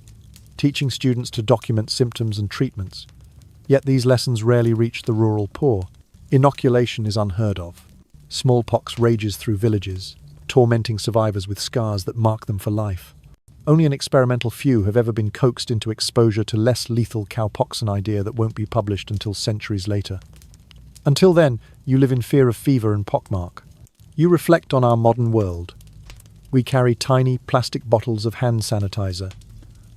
teaching students to document symptoms and treatments. Yet these lessons rarely reach the rural poor. Inoculation is unheard of. Smallpox rages through villages, tormenting survivors with scars that mark them for life. Only an experimental few have ever been coaxed into exposure to less lethal cowpox, an idea that won't be published until centuries later. Until then, you live in fear of fever and pockmark. You reflect on our modern world. We carry tiny plastic bottles of hand sanitizer,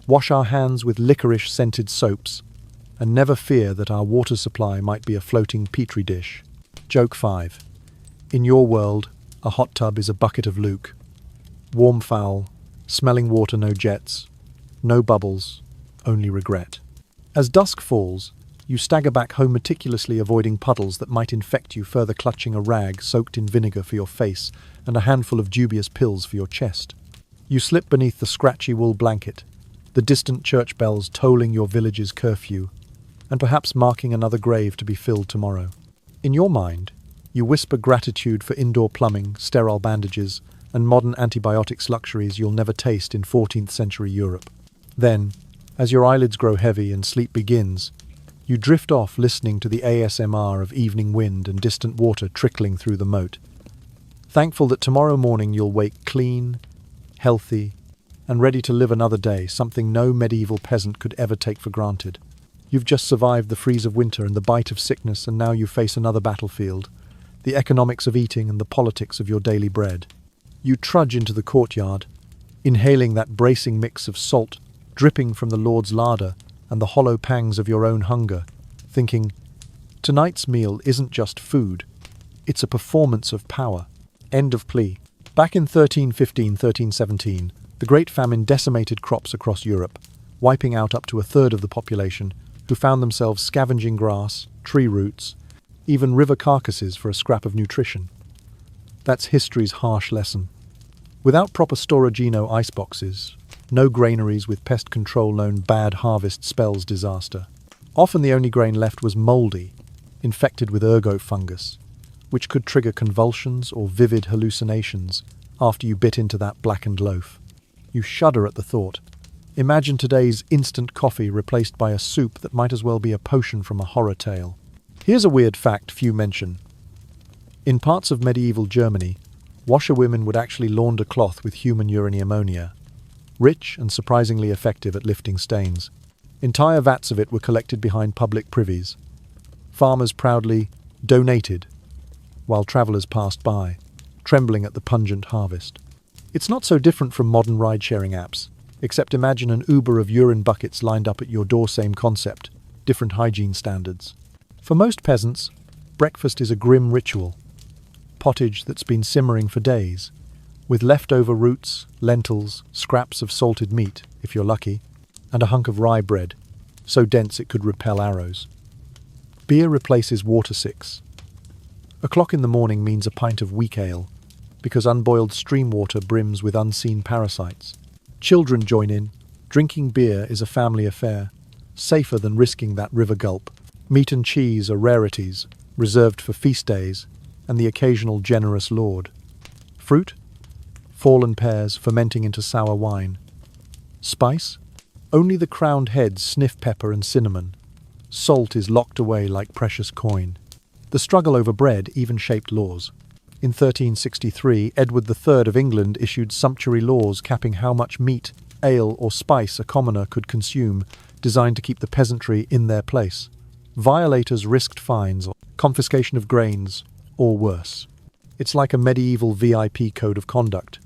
wash our hands with licorice-scented soaps, and never fear that our water supply might be a floating petri dish. Joke 5. In your world, a hot tub is a bucket of luke. Warm fowl, smelling water, no jets, no bubbles, only regret. As dusk falls, you stagger back home, meticulously avoiding puddles that might infect you, further clutching a rag soaked in vinegar for your face and a handful of dubious pills for your chest. You slip beneath the scratchy wool blanket, the distant church bells tolling your village's curfew, and perhaps marking another grave to be filled tomorrow. In your mind, you whisper gratitude for indoor plumbing, sterile bandages, and modern antibiotics, luxuries you'll never taste in 14th century Europe. Then, As your eyelids grow heavy and sleep begins, you drift off listening to the ASMR of evening wind and distant water trickling through the moat, thankful that tomorrow morning you'll wake clean, healthy, and ready to live another day, something no medieval peasant could ever take for granted. You've just survived the freeze of winter and the bite of sickness, and now you face another battlefield, the economics of eating and the politics of your daily bread. You trudge into the courtyard, inhaling that bracing mix of salt dripping from the Lord's larder and the hollow pangs of your own hunger, thinking, tonight's meal isn't just food, it's a performance of power. End of plea. Back in 1315-1317, the Great Famine decimated crops across Europe, wiping out up to a third of the population, who found themselves scavenging grass, tree roots, even river carcasses for a scrap of nutrition. That's history's harsh lesson. Without proper storagino iceboxes, no granaries with pest control known bad harvest spells disaster. Often the only grain left was mouldy, infected with ergot fungus, which could trigger convulsions or vivid hallucinations after you bit into that blackened loaf. You shudder at the thought. Imagine today's instant coffee replaced by a soup that might as well be a potion from a horror tale. Here's a weird fact few mention. In parts of medieval Germany, washerwomen would actually launder cloth with human urinary ammonia, rich and surprisingly effective at lifting stains. Entire vats of it were collected behind public privies. Farmers proudly donated, while travellers passed by, trembling at the pungent harvest. It's not so different from modern ride-sharing apps, except imagine an Uber of urine buckets lined up at your door. Same concept, different hygiene standards. For most peasants, breakfast is a grim ritual. Pottage that's been simmering for days, with leftover roots, lentils, scraps of salted meat, if you're lucky, and a hunk of rye bread, so dense it could repel arrows. Beer replaces water six. O'clock in the morning means a pint of weak ale, because unboiled stream water brims with unseen parasites. Children join in. Drinking beer is a family affair, safer than risking that river gulp. Meat and cheese are rarities, reserved for feast days, and the occasional generous lord. Fruit? Fallen pears fermenting into sour wine. Spice? Only the crowned heads sniff pepper and cinnamon. Salt is locked away like precious coin. The struggle over bread even shaped laws. In 1363, Edward III of England issued sumptuary laws capping how much meat, ale, or spice a commoner could consume, designed to keep the peasantry in their place. Violators risked fines, confiscation of grains, or worse. It's like a medieval VIP code of conduct.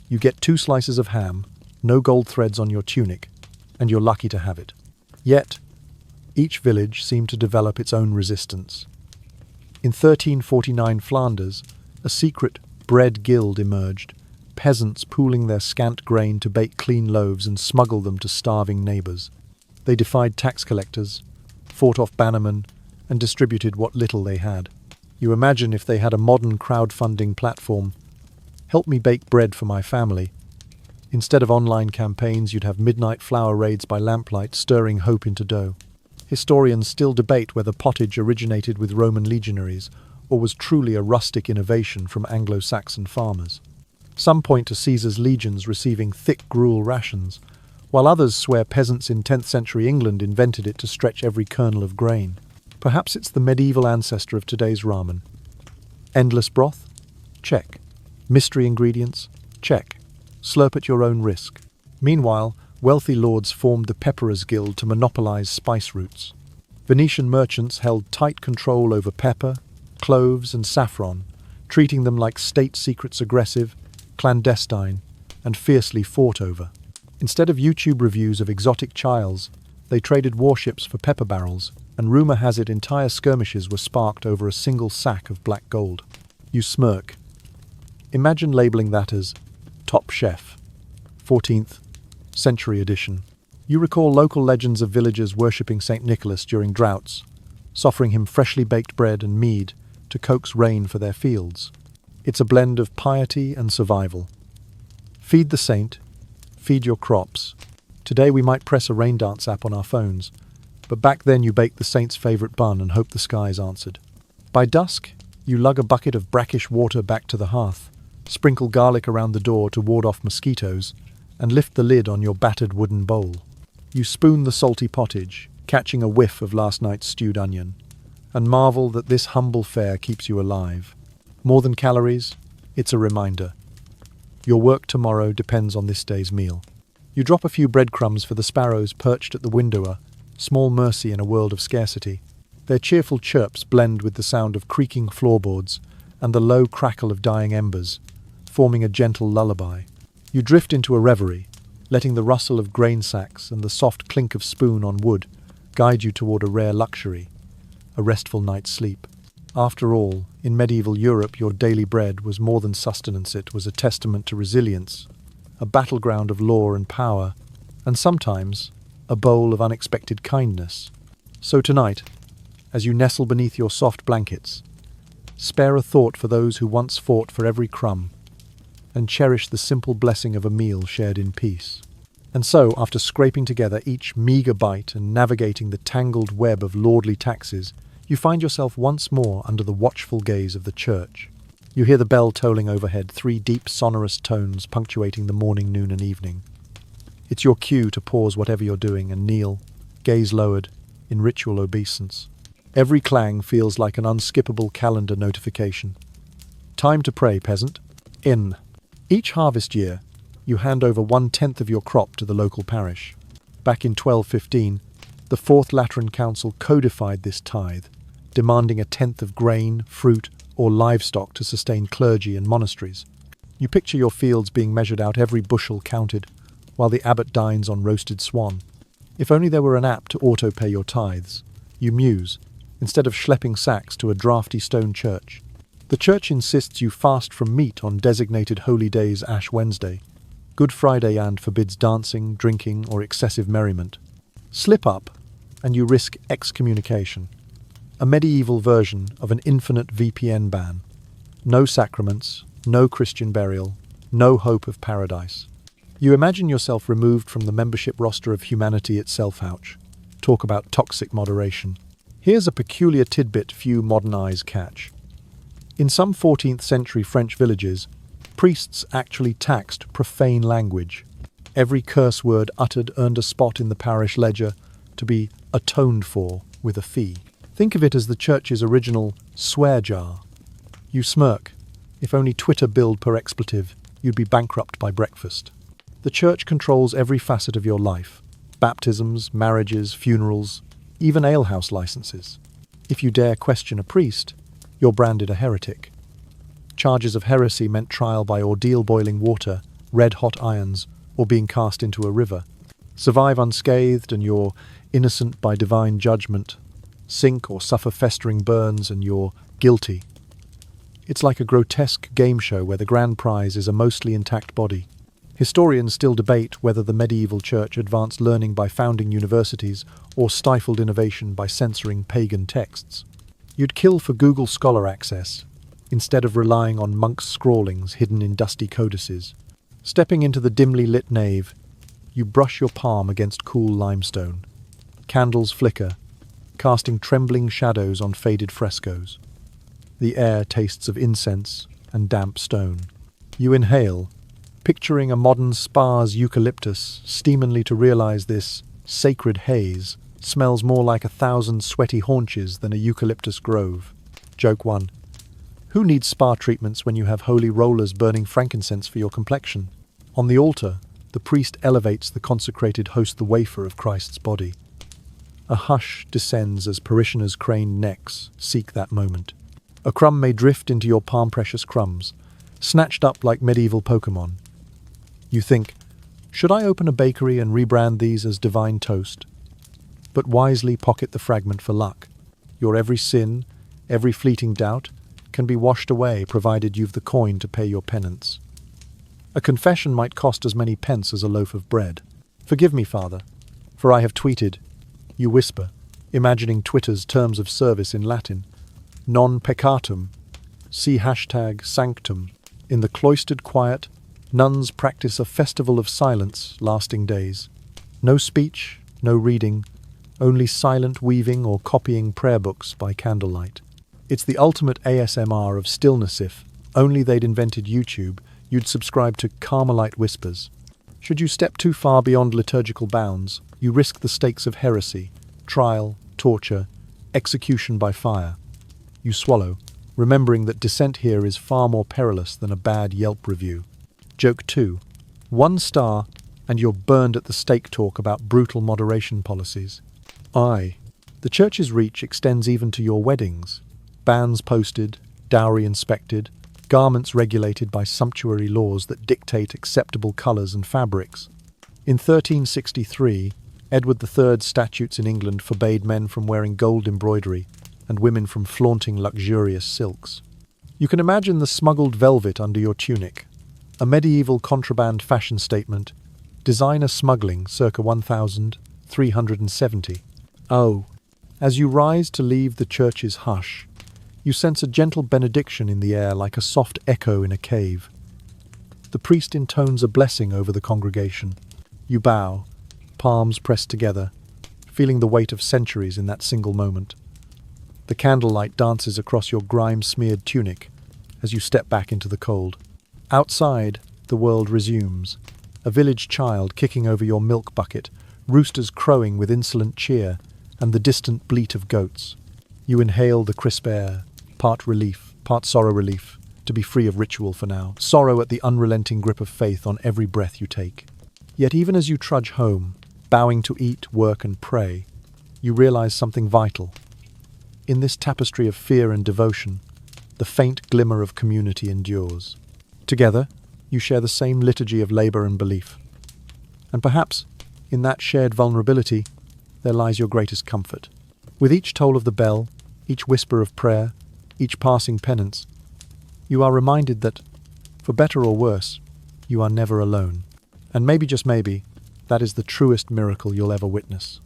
You get 2 slices of ham, no gold threads on your tunic, and you're lucky to have it. Yet, each village seemed to develop its own resistance. In 1349 Flanders, a secret bread guild emerged, peasants pooling their scant grain to bake clean loaves and smuggle them to starving neighbours. They defied tax collectors, fought off bannermen, and distributed what little they had. You imagine if they had a modern crowdfunding platform, help me bake bread for my family. Instead of online campaigns, you'd have midnight flour raids by lamplight stirring hope into dough. Historians still debate whether pottage originated with Roman legionaries or was truly a rustic innovation from Anglo-Saxon farmers. Some point to Caesar's legions receiving thick gruel rations, while others swear peasants in 10th century England invented it to stretch every kernel of grain. Perhaps it's the medieval ancestor of today's ramen. Endless broth? Check. Mystery ingredients? Check. Slurp at your own risk. Meanwhile, wealthy lords formed the Pepperers Guild to monopolize spice routes. Venetian merchants held tight control over pepper, cloves, and saffron, treating them like state secrets, aggressive, clandestine, and fiercely fought over. Instead of YouTube reviews of exotic chiles, they traded warships for pepper barrels, and rumor has it entire skirmishes were sparked over a single sack of black gold. You smirk. Imagine labeling that as Top Chef, 14th century edition. You recall local legends of villagers worshipping St. Nicholas during droughts, offering him freshly baked bread and mead to coax rain for their fields. It's a blend of piety and survival. Feed the saint, feed your crops. Today we might press a rain dance app on our phones, but back then you baked the saint's favourite bun and hoped the skies answered. By dusk, you lug a bucket of brackish water back to the hearth, sprinkle garlic around the door to ward off mosquitoes, and lift the lid on your battered wooden bowl. You spoon the salty pottage, catching a whiff of last night's stewed onion, and marvel that this humble fare keeps you alive. More than calories, it's a reminder. Your work tomorrow depends on this day's meal. You drop a few breadcrumbs for the sparrows perched at the window, a small mercy in a world of scarcity. Their cheerful chirps blend with the sound of creaking floorboards and the low crackle of dying embers, forming a gentle lullaby. You drift into a reverie, letting the rustle of grain sacks and the soft clink of spoon on wood guide you toward a rare luxury, a restful night's sleep. After all, in medieval Europe, your daily bread was more than sustenance. It was a testament to resilience, a battleground of law and power, and sometimes a bowl of unexpected kindness. So tonight, as you nestle beneath your soft blankets, spare a thought for those who once fought for every crumb, and cherish the simple blessing of a meal shared in peace. And so, after scraping together each meager bite and navigating the tangled web of lordly taxes, you find yourself once more under the watchful gaze of the church. You hear the bell tolling overhead, 3 deep, sonorous tones punctuating the morning, noon, and evening. It's your cue to pause whatever you're doing and kneel, gaze lowered, in ritual obeisance. Every clang feels like an unskippable calendar notification. Time to pray, peasant. In. Each harvest year, you hand over 1/10 of your crop to the local parish. Back in 1215, the Fourth Lateran Council codified this tithe, demanding 1/10 of grain, fruit, or livestock to sustain clergy and monasteries. You picture your fields being measured out, every bushel counted, while the abbot dines on roasted swan. If only there were an app to auto-pay your tithes, you muse, instead of schlepping sacks to a drafty stone church. The church insists you fast from meat on designated holy days, Ash Wednesday, Good Friday, and forbids dancing, drinking, or excessive merriment. Slip up, and you risk excommunication, a medieval version of an infinite VPN ban. No sacraments, no Christian burial, no hope of paradise. You imagine yourself removed from the membership roster of humanity itself. Ouch. Talk about toxic moderation. Here's a peculiar tidbit few modern eyes catch. In some 14th century French villages, priests actually taxed profane language. Every curse word uttered earned a spot in the parish ledger to be atoned for with a fee. Think of it as the church's original swear jar. You smirk. If only Twitter billed per expletive, you'd be bankrupt by breakfast. The church controls every facet of your life. Baptisms, marriages, funerals, even alehouse licenses. If you dare question a priest, you're branded a heretic. Charges of heresy meant trial by ordeal, boiling water, red-hot irons, or being cast into a river. Survive unscathed and you're innocent by divine judgment. Sink or suffer festering burns and you're guilty. It's like a grotesque game show where the grand prize is a mostly intact body. Historians still debate whether the medieval church advanced learning by founding universities or stifled innovation by censoring pagan texts. You'd kill for Google Scholar access, instead of relying on monks' scrawlings hidden in dusty codices. Stepping into the dimly lit nave, you brush your palm against cool limestone. Candles flicker, casting trembling shadows on faded frescoes. The air tastes of incense and damp stone. You inhale, picturing a modern spa's eucalyptus, steamingly to realize this sacred haze smells more like 1,000 sweaty haunches than a eucalyptus grove. Joke 1. Who needs spa treatments when you have holy rollers burning frankincense for your complexion? On the altar, the priest elevates the consecrated host, the wafer of Christ's body. A hush descends as parishioners' craned necks seek that moment. A crumb may drift into your palm-precious crumbs, snatched up like medieval Pokemon. You think, should I open a bakery and rebrand these as divine toast? But wisely pocket the fragment for luck. Your every sin, every fleeting doubt, can be washed away provided you've the coin to pay your penance. A confession might cost as many pence as a loaf of bread. Forgive me, Father, for I have tweeted. You whisper, imagining Twitter's terms of service in Latin. Non peccatum. See #sanctum. In the cloistered quiet, nuns practice a festival of silence lasting days. No speech, no reading, only silent weaving or copying prayer books by candlelight. It's the ultimate ASMR of stillness. If only they'd invented YouTube, you'd subscribe to Carmelite Whispers. Should you step too far beyond liturgical bounds, you risk the stakes of heresy, trial, torture, execution by fire. You swallow, remembering that dissent here is far more perilous than a bad Yelp review. Joke 2. 1 star, and you're burned at the stake talk about brutal moderation policies. The church's reach extends even to your weddings. Bans posted, dowry inspected, garments regulated by sumptuary laws that dictate acceptable colours and fabrics. In 1363, Edward III's statutes in England forbade men from wearing gold embroidery and women from flaunting luxurious silks. You can imagine the smuggled velvet under your tunic, a medieval contraband fashion statement, designer smuggling circa 1370. As you rise to leave the church's hush, you sense a gentle benediction in the air like a soft echo in a cave. The priest intones a blessing over the congregation. You bow, palms pressed together, feeling the weight of centuries in that single moment. The candlelight dances across your grime-smeared tunic as you step back into the cold. Outside, the world resumes. A village child kicking over your milk bucket, roosters crowing with insolent cheer, and the distant bleat of goats. You inhale the crisp air, part relief, part sorrow relief, to be free of ritual for now. Sorrow at the unrelenting grip of faith on every breath you take. Yet even as you trudge home, bowing to eat, work and pray, you realize something vital. In this tapestry of fear and devotion, the faint glimmer of community endures. Together, you share the same liturgy of labor and belief. And perhaps, in that shared vulnerability, there lies your greatest comfort. With each toll of the bell, each whisper of prayer, each passing penance, you are reminded that, for better or worse, you are never alone. And maybe, just maybe, that is the truest miracle you'll ever witness.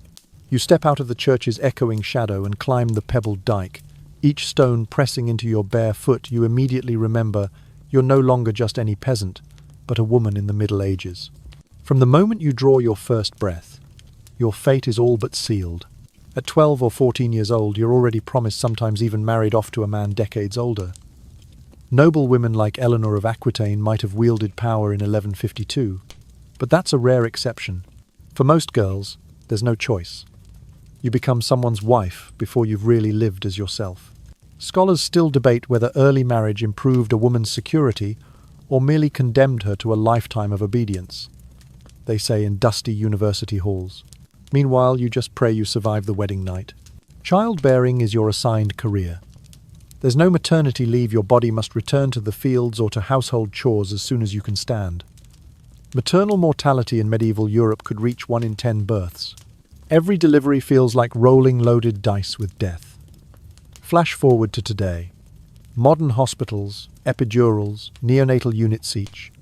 You step out of the church's echoing shadow and climb the pebbled dike. Each stone pressing into your bare foot, you immediately remember you're no longer just any peasant, but a woman in the Middle Ages. From the moment you draw your first breath, your fate is all but sealed. At 12 or 14 years old, you're already promised, sometimes even married off to a man decades older. Noble women like Eleanor of Aquitaine might have wielded power in 1152, but that's a rare exception. For most girls, there's no choice. You become someone's wife before you've really lived as yourself. Scholars still debate whether early marriage improved a woman's security or merely condemned her to a lifetime of obedience, they say in dusty university halls. Meanwhile, you just pray you survive the wedding night. Childbearing is your assigned career. There's no maternity leave. Your body must return to the fields or to household chores as soon as you can stand. Maternal mortality in medieval Europe could reach 1 in 10 births. Every delivery feels like rolling loaded dice with death. Flash forward to today. Modern hospitals, epidurals, neonatal units each.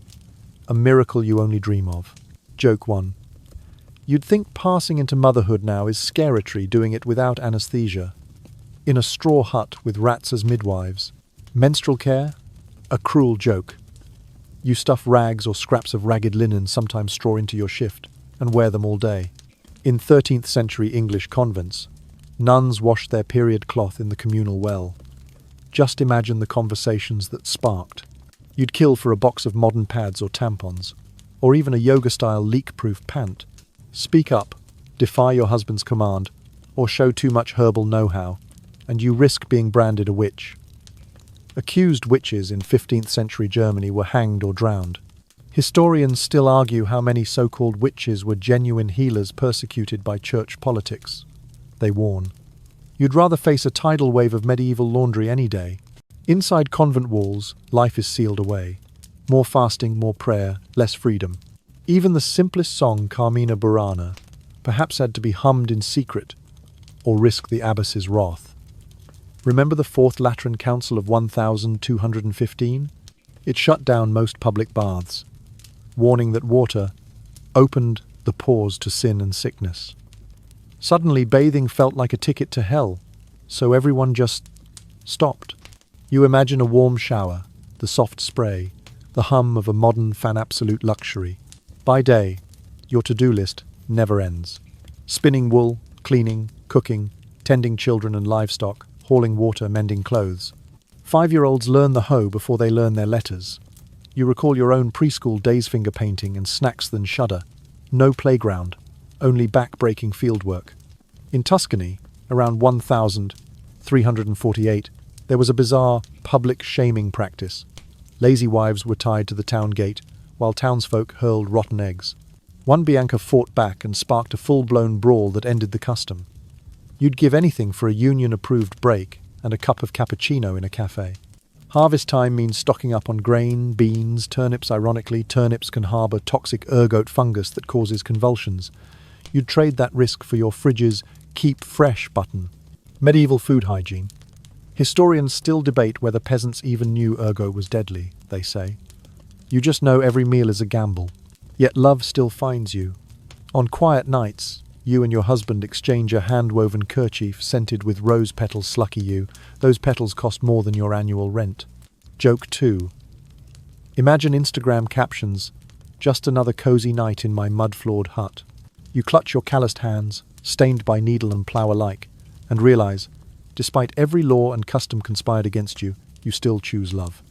A miracle you only dream of. Joke 1. You'd think passing into motherhood now is scaratory, doing it without anesthesia. In a straw hut with rats as midwives. Menstrual care? A cruel joke. You stuff rags or scraps of ragged linen, sometimes straw, into your shift, and wear them all day. In 13th century English convents, nuns washed their period cloth in the communal well. Just imagine the conversations that sparked. You'd kill for a box of modern pads or tampons, or even a yoga-style leak-proof pant. Speak up, defy your husband's command, or show too much herbal know-how, and you risk being branded a witch. Accused witches in 15th century Germany were hanged or drowned. Historians still argue how many so-called witches were genuine healers persecuted by church politics. They warn, you'd rather face a tidal wave of medieval laundry any day. Inside convent walls, life is sealed away. More fasting, more prayer, less freedom. Even the simplest song, Carmina Burana, perhaps had to be hummed in secret, or risk the abbess's wrath. Remember the Fourth Lateran Council of 1215? It shut down most public baths, warning that water opened the pores to sin and sickness. Suddenly, bathing felt like a ticket to hell, so everyone just stopped. You imagine a warm shower, the soft spray, the hum of a modern fan, absolute luxury. By day, your to-do list never ends. Spinning wool, cleaning, cooking, tending children and livestock, hauling water, mending clothes. 5-year-olds learn the hoe before they learn their letters. You recall your own preschool days finger painting and snacks then shudder. No playground, only backbreaking fieldwork. In Tuscany, around 1348, there was a bizarre public shaming practice. Lazy wives were tied to the town gate, while townsfolk hurled rotten eggs. One Bianca fought back and sparked a full-blown brawl that ended the custom. You'd give anything for a union-approved break and a cup of cappuccino in a cafe. Harvest time means stocking up on grain, beans, turnips. Ironically, turnips can harbour toxic ergot fungus that causes convulsions. You'd trade that risk for your fridge's "Keep Fresh" button. Medieval food hygiene. Historians still debate whether peasants even knew ergot was deadly, they say. You just know every meal is a gamble. Yet love still finds you. On quiet nights, you and your husband exchange a hand-woven kerchief scented with rose petals. Lucky you, those petals cost more than your annual rent. Joke 2. Imagine Instagram captions, "Just another cozy night in my mud-floored hut." You clutch your calloused hands, stained by needle and plough alike, and realize, despite every law and custom conspired against you, you still choose love.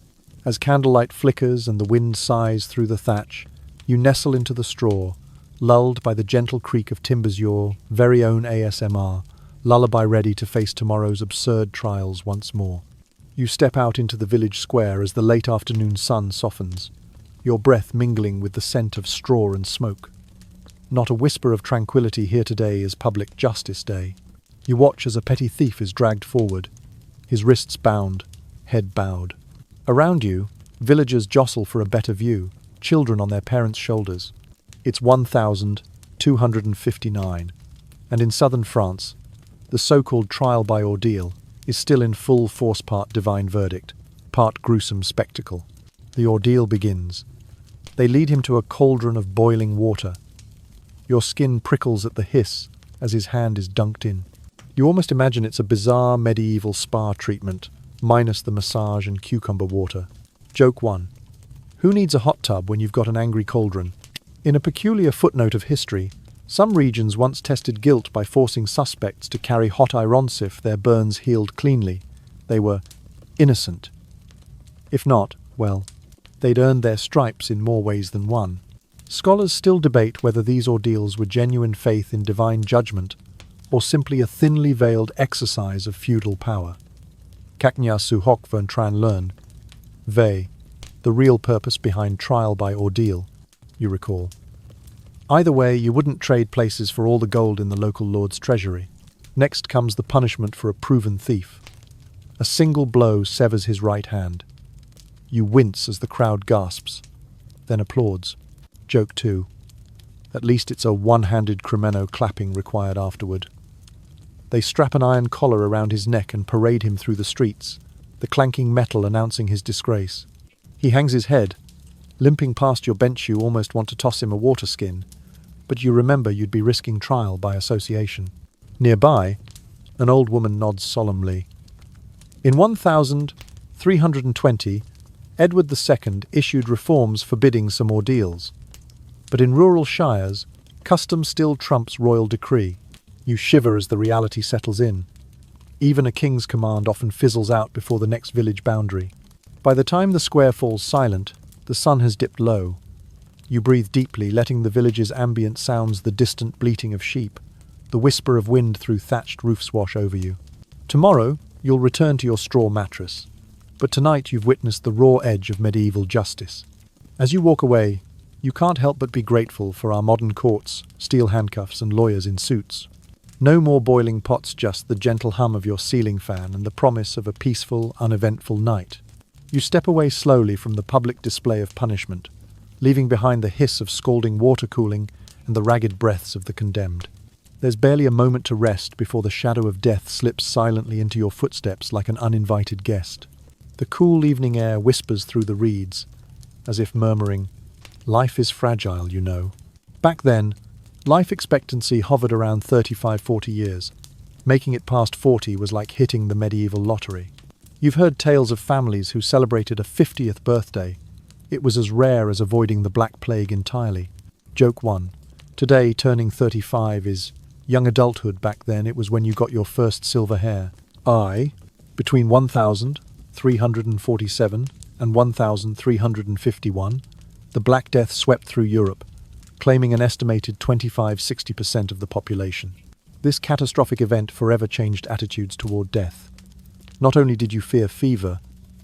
As candlelight flickers and the wind sighs through the thatch, you nestle into the straw, lulled by the gentle creak of timbers. Your very own ASMR, lullaby ready to face tomorrow's absurd trials once more. You step out into the village square as the late afternoon sun softens, your breath mingling with the scent of straw and smoke. Not a whisper of tranquility here. Today is Public Justice Day. You watch as a petty thief is dragged forward, his wrists bound, head bowed. Around you, villagers jostle for a better view, children on their parents' shoulders. It's 1259, and in southern France, the so-called trial by ordeal is still in full force, part divine verdict, part gruesome spectacle. The ordeal begins. They lead him to a cauldron of boiling water. Your skin prickles at the hiss as his hand is dunked in. You almost imagine it's a bizarre medieval spa treatment, minus the massage and cucumber water. Joke 1. Who needs a hot tub when you've got an angry cauldron? In a peculiar footnote of history, some regions once tested guilt by forcing suspects to carry hot irons if their burns healed cleanly. They were innocent. If not, well, they'd earned their stripes in more ways than one. Scholars still debate whether these ordeals were genuine faith in divine judgment or simply a thinly veiled exercise of feudal power. Kaknya su hoc vern tran learn. The real purpose behind trial by ordeal, you recall. Either way, you wouldn't trade places for all the gold in the local lord's treasury. Next comes the punishment for a proven thief. A single blow severs his right hand. You wince as the crowd gasps, then applauds. Joke 2. At least it's a one-handed crimeno clapping required afterward. They strap an iron collar around his neck and parade him through the streets, the clanking metal announcing his disgrace. He hangs his head. Limping past your bench, you almost want to toss him a water skin, but you remember you'd be risking trial by association. Nearby, an old woman nods solemnly. In 1320, Edward II issued reforms forbidding some ordeals. But in rural shires, custom still trumps royal decree. You shiver as the reality settles in. Even a king's command often fizzles out before the next village boundary. By the time the square falls silent, the sun has dipped low. You breathe deeply, letting the village's ambient sounds, the distant bleating of sheep, the whisper of wind through thatched roofs, wash over you. Tomorrow, you'll return to your straw mattress, but tonight you've witnessed the raw edge of medieval justice. As you walk away, you can't help but be grateful for our modern courts, steel handcuffs, and lawyers in suits. No more boiling pots, just the gentle hum of your ceiling fan and the promise of a peaceful, uneventful night. You step away slowly from the public display of punishment, leaving behind the hiss of scalding water cooling and the ragged breaths of the condemned. There's barely a moment to rest before the shadow of death slips silently into your footsteps like an uninvited guest. The cool evening air whispers through the reeds, as if murmuring, "Life is fragile, you know." Back then, life expectancy hovered around 35-40 years. Making it past 40 was like hitting the medieval lottery. You've heard tales of families who celebrated a 50th birthday. It was as rare as avoiding the Black Plague entirely. Joke 1. Today, turning 35 is young adulthood. Back then, it was when you got your first silver hair. Between 1347 and 1351, the Black Death swept through Europe, claiming an estimated 25–60% of the population. This catastrophic event forever changed attitudes toward death. Not only did you fear fever,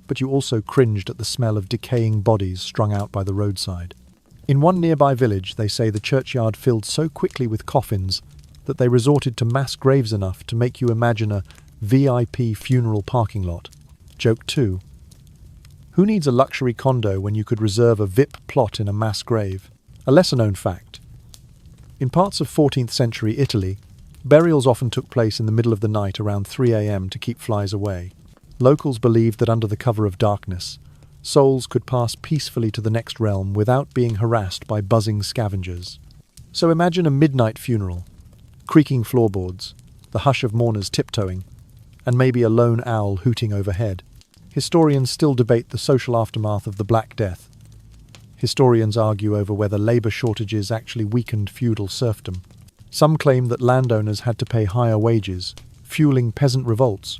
but you also cringed at the smell of decaying bodies strung out by the roadside. In one nearby village, they say the churchyard filled so quickly with coffins that they resorted to mass graves enough to make you imagine a VIP funeral parking lot. Joke 2. Who needs a luxury condo when you could reserve a VIP plot in a mass grave? A lesser-known fact. In parts of 14th century Italy, burials often took place in the middle of the night around 3 a.m. to keep flies away. Locals believed that under the cover of darkness, souls could pass peacefully to the next realm without being harassed by buzzing scavengers. So imagine a midnight funeral, creaking floorboards, the hush of mourners tiptoeing, and maybe a lone owl hooting overhead. Historians still debate the social aftermath of the Black Death. Historians argue over whether labour shortages actually weakened feudal serfdom. Some claim that landowners had to pay higher wages, fueling peasant revolts,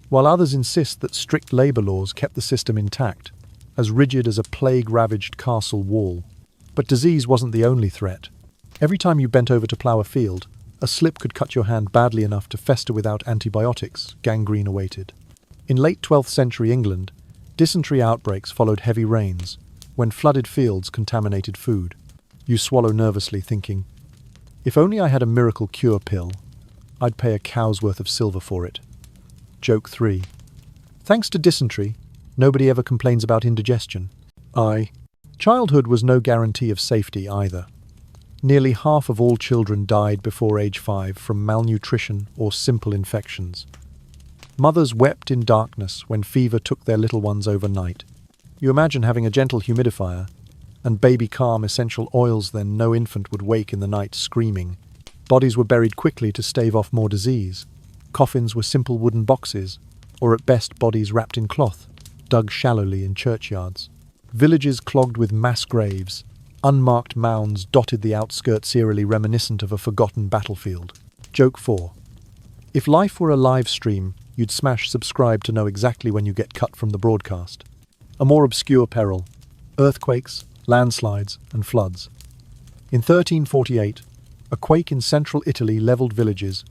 while others insist that strict labour laws kept the system intact, as rigid as a plague-ravaged castle wall. But disease wasn't the only threat. Every time you bent over to plough a field, a slip could cut your hand badly enough to fester without antibiotics. Gangrene awaited. In late 12th century England, dysentery outbreaks followed heavy rains, when flooded fields contaminated food. You swallow nervously, thinking, if only I had a miracle cure pill, I'd pay a cow's worth of silver for it. Joke 3. Thanks to dysentery, nobody ever complains about indigestion. Childhood was no guarantee of safety either. Nearly half of all children died before age 5 from malnutrition or simple infections. Mothers wept in darkness when fever took their little ones overnight. You imagine having a gentle humidifier and baby calm essential oils, then no infant would wake in the night screaming. Bodies were buried quickly to stave off more disease. Coffins were simple wooden boxes, or at best bodies wrapped in cloth, dug shallowly in churchyards. Villages clogged with mass graves, unmarked mounds dotted the outskirts, eerily reminiscent of a forgotten battlefield. Joke 4. If life were a live stream, you'd smash subscribe to know exactly when you get cut from the broadcast. A more obscure peril: earthquakes, landslides, and floods. In 1348, a quake in central Italy leveled villages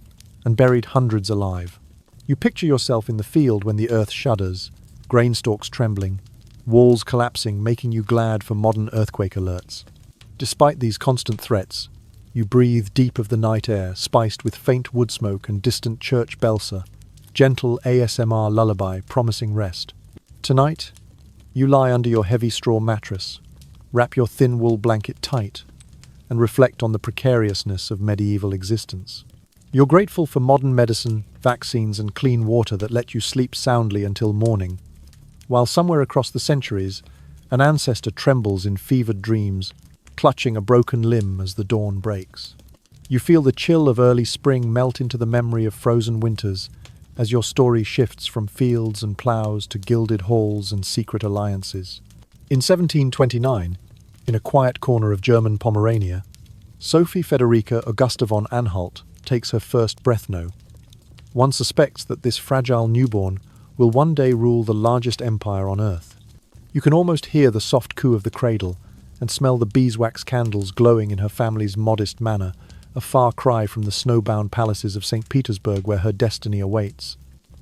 and buried hundreds alive. You picture yourself in the field when the earth shudders, grain stalks trembling, walls collapsing, making you glad for modern earthquake alerts. Despite these constant threats, you breathe deep of the night air, spiced with faint wood smoke and distant church bells, gentle ASMR lullaby promising rest. Tonight, you lie under your heavy straw mattress, wrap your thin wool blanket tight, and reflect on the precariousness of medieval existence. You're grateful for modern medicine, vaccines, and clean water that let you sleep soundly until morning, while somewhere across the centuries, an ancestor trembles in fevered dreams, clutching a broken limb as the dawn breaks. You feel the chill of early spring melt into the memory of frozen winters as your story shifts from fields and ploughs to gilded halls and secret alliances. In 1729, in a quiet corner of German Pomerania, Sophie Federica Augusta von Anhalt takes her first breath. One suspects that this fragile newborn will one day rule the largest empire on earth. You can almost hear the soft coo of the cradle and smell the beeswax candles glowing in her family's modest manor, a far cry from the snowbound palaces of St. Petersburg where her destiny awaits.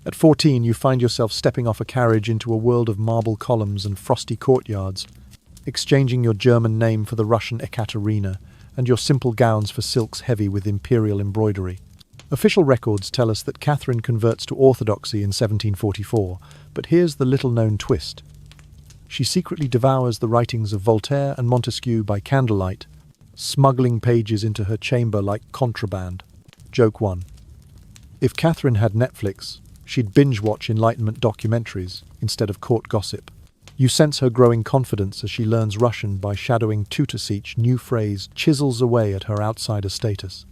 At 14, you find yourself stepping off a carriage into a world of marble columns and frosty courtyards, exchanging your German name for the Russian Ekaterina and your simple gowns for silks heavy with imperial embroidery. Official records tell us that Catherine converts to orthodoxy in 1744, but here's the little-known twist. She secretly devours the writings of Voltaire and Montesquieu by candlelight, smuggling pages into her chamber like contraband. Joke 1. If Catherine had Netflix, she'd binge-watch Enlightenment documentaries instead of court gossip. You sense her growing confidence as she learns Russian by shadowing tutors. Each new phrase chisels away at her outsider status.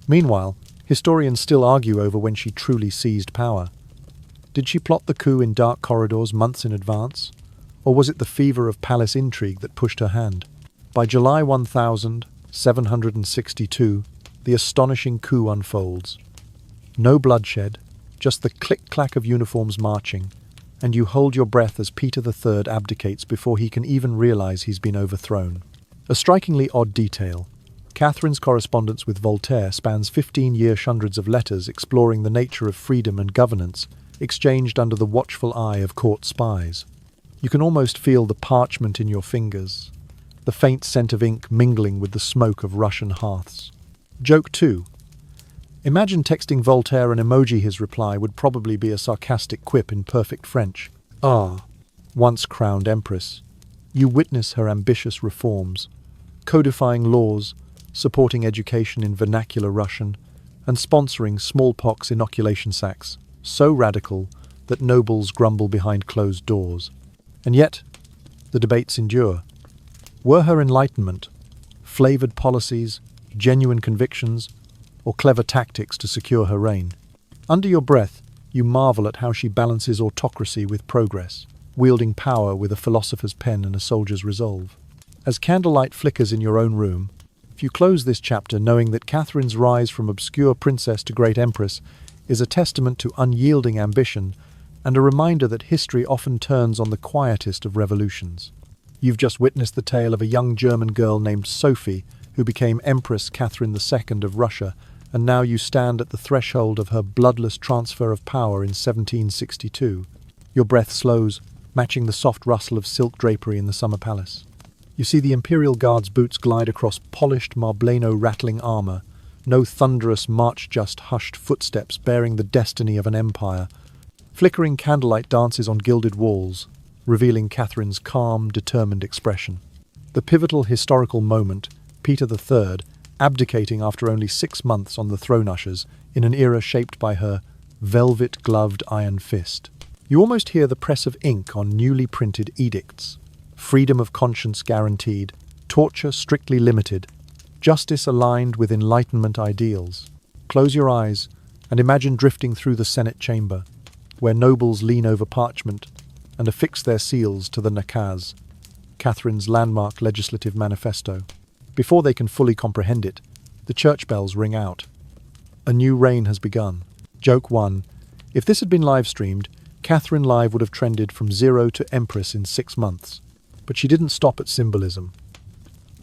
Meanwhile, historians still argue over when she truly seized power. Did she plot the coup in dark corridors months in advance? Or was it the fever of palace intrigue that pushed her hand? By July 1762, the astonishing coup unfolds. No bloodshed, just the click-clack of uniforms marching, and you hold your breath as Peter III abdicates before he can even realize he's been overthrown. A strikingly odd detail. Catherine's correspondence with Voltaire spans 15-year hundreds of letters exploring the nature of freedom and governance, exchanged under the watchful eye of court spies. You can almost feel the parchment in your fingers, the faint scent of ink mingling with the smoke of Russian hearths. Joke 2. Imagine texting Voltaire an emoji. His reply would probably be a sarcastic quip in perfect French. Ah, once crowned empress, you witness her ambitious reforms, codifying laws, supporting education in vernacular Russian, and sponsoring smallpox inoculation sacks, so radical that nobles grumble behind closed doors. And yet, the debates endure. Were her enlightenment, flavoured policies, genuine convictions, or clever tactics to secure her reign? Under your breath, you marvel at how she balances autocracy with progress, wielding power with a philosopher's pen and a soldier's resolve. As candlelight flickers in your own room, if you close this chapter knowing that Catherine's rise from obscure princess to great empress is a testament to unyielding ambition and a reminder that history often turns on the quietest of revolutions. You've just witnessed the tale of a young German girl named Sophie who became Empress Catherine II of Russia, and now you stand at the threshold of her bloodless transfer of power in 1762. Your breath slows, matching the soft rustle of silk drapery in the summer palace. You see the imperial guard's boots glide across polished Marbleno rattling armor, no thunderous march, just hushed footsteps bearing the destiny of an empire. Flickering candlelight dances on gilded walls, revealing Catherine's calm, determined expression. The pivotal historical moment, Peter III, abdicating after only 6 months on the throne, ushers in an era shaped by her velvet-gloved iron fist. You almost hear the press of ink on newly printed edicts. Freedom of conscience guaranteed, torture strictly limited, justice aligned with Enlightenment ideals. Close your eyes and imagine drifting through the Senate chamber, where nobles lean over parchment and affix their seals to the nakaz, Catherine's landmark legislative manifesto. Before they can fully comprehend it, the church bells ring out. A new reign has begun. Joke 1. If this had been live-streamed, Catherine Live would have trended from 0 to Empress in 6 months. But she didn't stop at symbolism.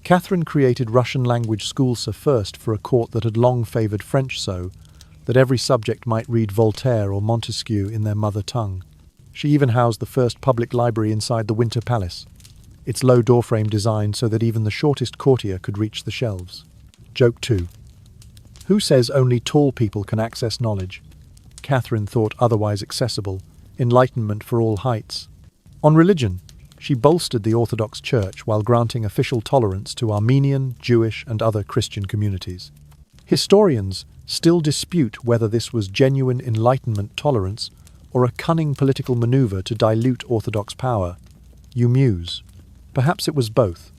Catherine created Russian-language schools first for a court that had long favoured French, so that every subject might read Voltaire or Montesquieu in their mother tongue. She even housed the first public library inside the Winter Palace, its low doorframe designed so that even the shortest courtier could reach the shelves. Joke 2. Who says only tall people can access knowledge? Catherine thought otherwise accessible, enlightenment for all heights. On religion, she bolstered the Orthodox Church while granting official tolerance to Armenian, Jewish, and other Christian communities. Historians still dispute whether this was genuine Enlightenment tolerance or a cunning political maneuver to dilute Orthodox power. You muse. Perhaps it was both,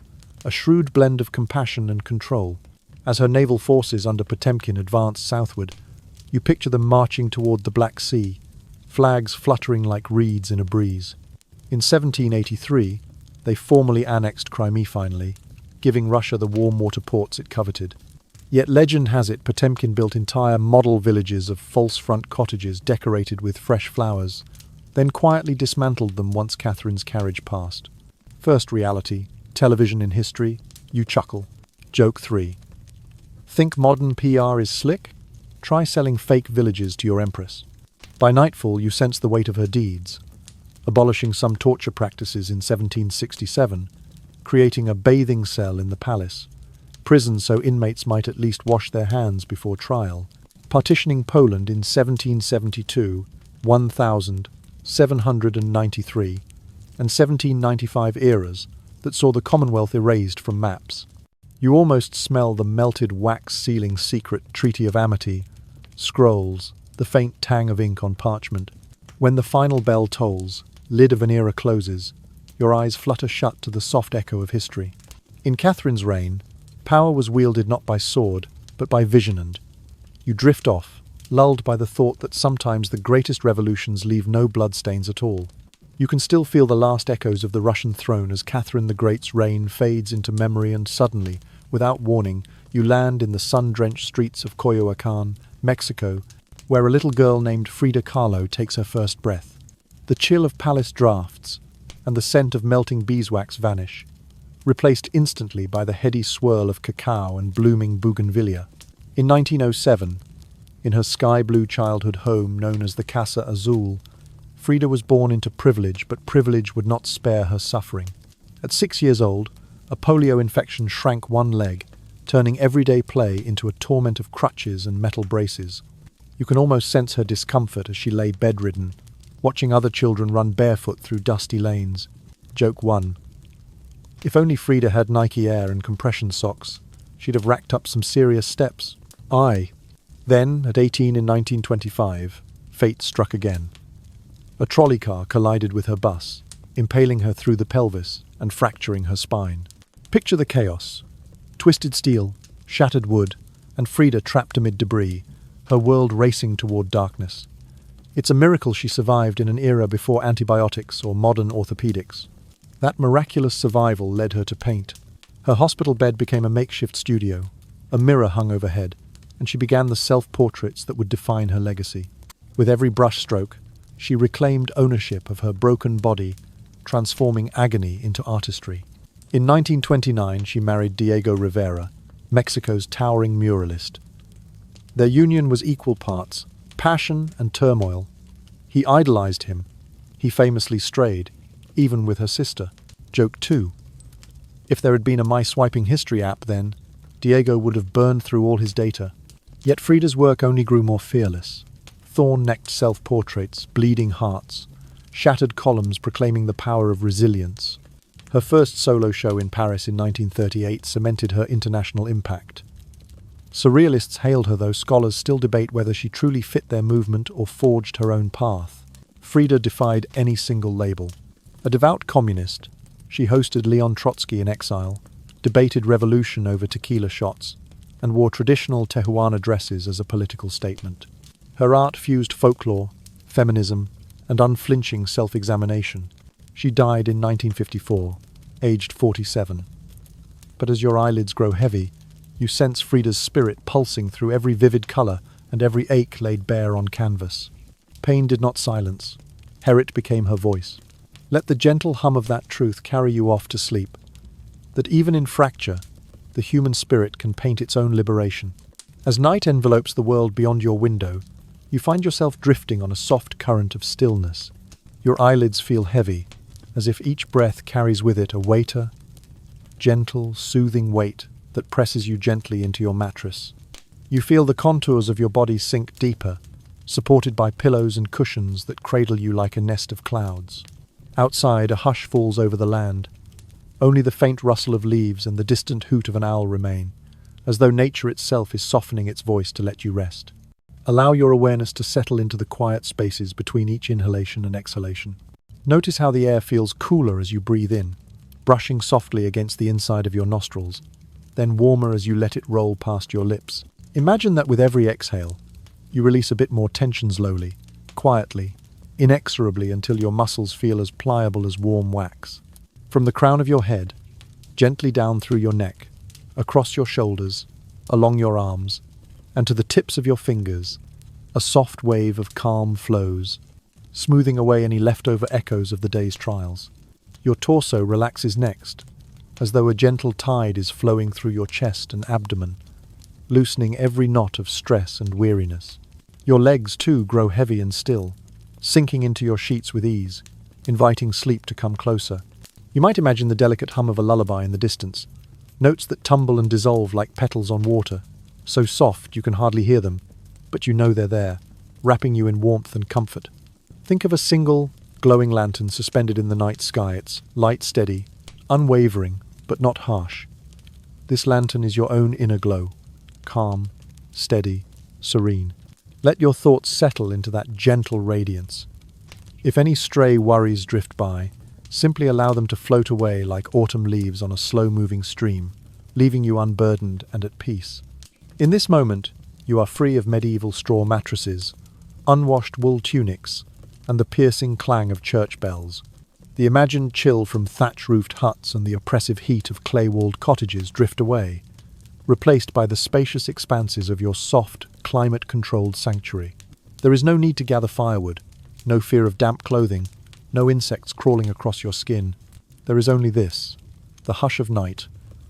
a shrewd blend of compassion and control. As her naval forces under Potemkin advanced southward, you picture them marching toward the Black Sea, flags fluttering like reeds in a breeze. In 1783, they formally annexed Crimea finally, giving Russia the warm water ports it coveted. Yet legend has it Potemkin built entire model villages of false front cottages decorated with fresh flowers, then quietly dismantled them once Catherine's carriage passed. First reality, television in history, you chuckle. Joke 3. Think modern PR is slick? Try selling fake villages to your empress. By nightfall, you sense the weight of her deeds, abolishing some torture practices in 1767, creating a bathing cell in the palace, prison so inmates might at least wash their hands before trial, partitioning Poland in 1772, 1793, and 1795 eras that saw the Commonwealth erased from maps. You almost smell the melted wax sealing secret Treaty of Amity, scrolls, the faint tang of ink on parchment. When the final bell tolls, lid of an era closes, your eyes flutter shut to the soft echo of history. In Catherine's reign, power was wielded not by sword, but by vision, and you drift off, lulled by the thought that sometimes the greatest revolutions leave no bloodstains at all. You can still feel the last echoes of the Russian throne as Catherine the Great's reign fades into memory, and suddenly, without warning, you land in the sun-drenched streets of Coyoacán, Mexico, where a little girl named Frida Kahlo takes her first breath. The chill of palace draughts and the scent of melting beeswax vanish, replaced instantly by the heady swirl of cacao and blooming bougainvillea. In 1907, in her sky-blue childhood home known as the Casa Azul, Frida was born into privilege, but privilege would not spare her suffering. At 6 years old, a polio infection shrank one leg, turning everyday play into a torment of crutches and metal braces. You can almost sense her discomfort as she lay bedridden, watching other children run barefoot through dusty lanes. Joke 1. If only Frida had Nike Air and compression socks, she'd have racked up some serious steps. Then, at 18 in 1925, fate struck again. A trolley car collided with her bus, impaling her through the pelvis and fracturing her spine. Picture the chaos. Twisted steel, shattered wood, and Frida trapped amid debris, her world racing toward darkness. It's a miracle she survived in an era before antibiotics or modern orthopedics. That miraculous survival led her to paint. Her hospital bed became a makeshift studio, a mirror hung overhead, and she began the self-portraits that would define her legacy. With every brushstroke, she reclaimed ownership of her broken body, transforming agony into artistry. In 1929, she married Diego Rivera, Mexico's towering muralist. Their union was equal parts passion and turmoil. He idolized him. He famously strayed, even with her sister. Joke 2. If there had been a mice-swiping history app then, Diego would have burned through all his data. Yet Frida's work only grew more fearless. Thorn-necked self-portraits, bleeding hearts, shattered columns proclaiming the power of resilience. Her first solo show in Paris in 1938 cemented her international impact. Surrealists hailed her, though scholars still debate whether she truly fit their movement or forged her own path. Frida defied any single label. A devout communist, she hosted Leon Trotsky in exile, debated revolution over tequila shots, and wore traditional Tehuana dresses as a political statement. Her art fused folklore, feminism, and unflinching self-examination. She died in 1954, aged 47. But as your eyelids grow heavy, you sense Frida's spirit pulsing through every vivid color and every ache laid bare on canvas. Pain did not silence. Herit became her voice. Let the gentle hum of that truth carry you off to sleep, that even in fracture, the human spirit can paint its own liberation. As night envelopes the world beyond your window, you find yourself drifting on a soft current of stillness. Your eyelids feel heavy, as if each breath carries with it a weighter, gentle, soothing weight that presses you gently into your mattress. You feel the contours of your body sink deeper, supported by pillows and cushions that cradle you like a nest of clouds. Outside, a hush falls over the land. Only the faint rustle of leaves and the distant hoot of an owl remain, as though nature itself is softening its voice to let you rest. Allow your awareness to settle into the quiet spaces between each inhalation and exhalation. Notice how the air feels cooler as you breathe in, brushing softly against the inside of your nostrils, then warmer as you let it roll past your lips. Imagine that with every exhale, you release a bit more tension slowly, quietly, inexorably until your muscles feel as pliable as warm wax. From the crown of your head, gently down through your neck, across your shoulders, along your arms, and to the tips of your fingers, a soft wave of calm flows, smoothing away any leftover echoes of the day's trials. Your torso relaxes next, as though a gentle tide is flowing through your chest and abdomen, loosening every knot of stress and weariness. Your legs, too, grow heavy and still, sinking into your sheets with ease, inviting sleep to come closer. You might imagine the delicate hum of a lullaby in the distance, notes that tumble and dissolve like petals on water, so soft you can hardly hear them, but you know they're there, wrapping you in warmth and comfort. Think of a single, glowing lantern suspended in the night sky. It's light, steady, unwavering, but not harsh. This lantern is your own inner glow, calm, steady, serene. Let your thoughts settle into that gentle radiance. If any stray worries drift by, simply allow them to float away like autumn leaves on a slow-moving stream, leaving you unburdened and at peace. In this moment, you are free of medieval straw mattresses, unwashed wool tunics, and the piercing clang of church bells. The imagined chill from thatch-roofed huts and the oppressive heat of clay-walled cottages drift away, replaced by the spacious expanses of your soft, climate-controlled sanctuary. There is no need to gather firewood, no fear of damp clothing, no insects crawling across your skin. There is only this, the hush of night,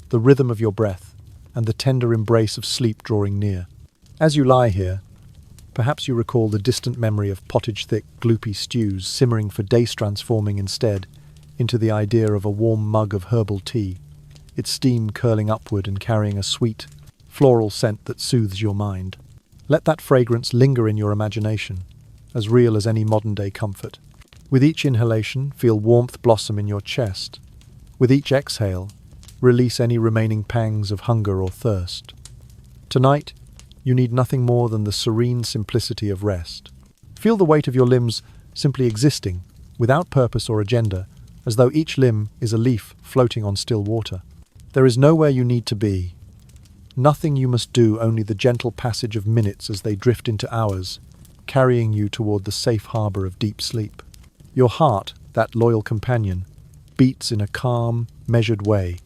the rhythm of your breath, and the tender embrace of sleep drawing near. As you lie here, perhaps you recall the distant memory of pottage-thick, gloopy stews simmering for days, transforming instead into the idea of a warm mug of herbal tea, its steam curling upward and carrying a sweet, floral scent that soothes your mind. Let that fragrance linger in your imagination, as real as any modern-day comfort. With each inhalation, feel warmth blossom in your chest. With each exhale, release any remaining pangs of hunger or thirst. Tonight, you need nothing more than the serene simplicity of rest. Feel the weight of your limbs simply existing, without purpose or agenda, as though each limb is a leaf floating on still water. There is nowhere you need to be. Nothing you must do, only the gentle passage of minutes as they drift into hours, carrying you toward the safe harbor of deep sleep. Your heart, that loyal companion, beats in a calm, measured way.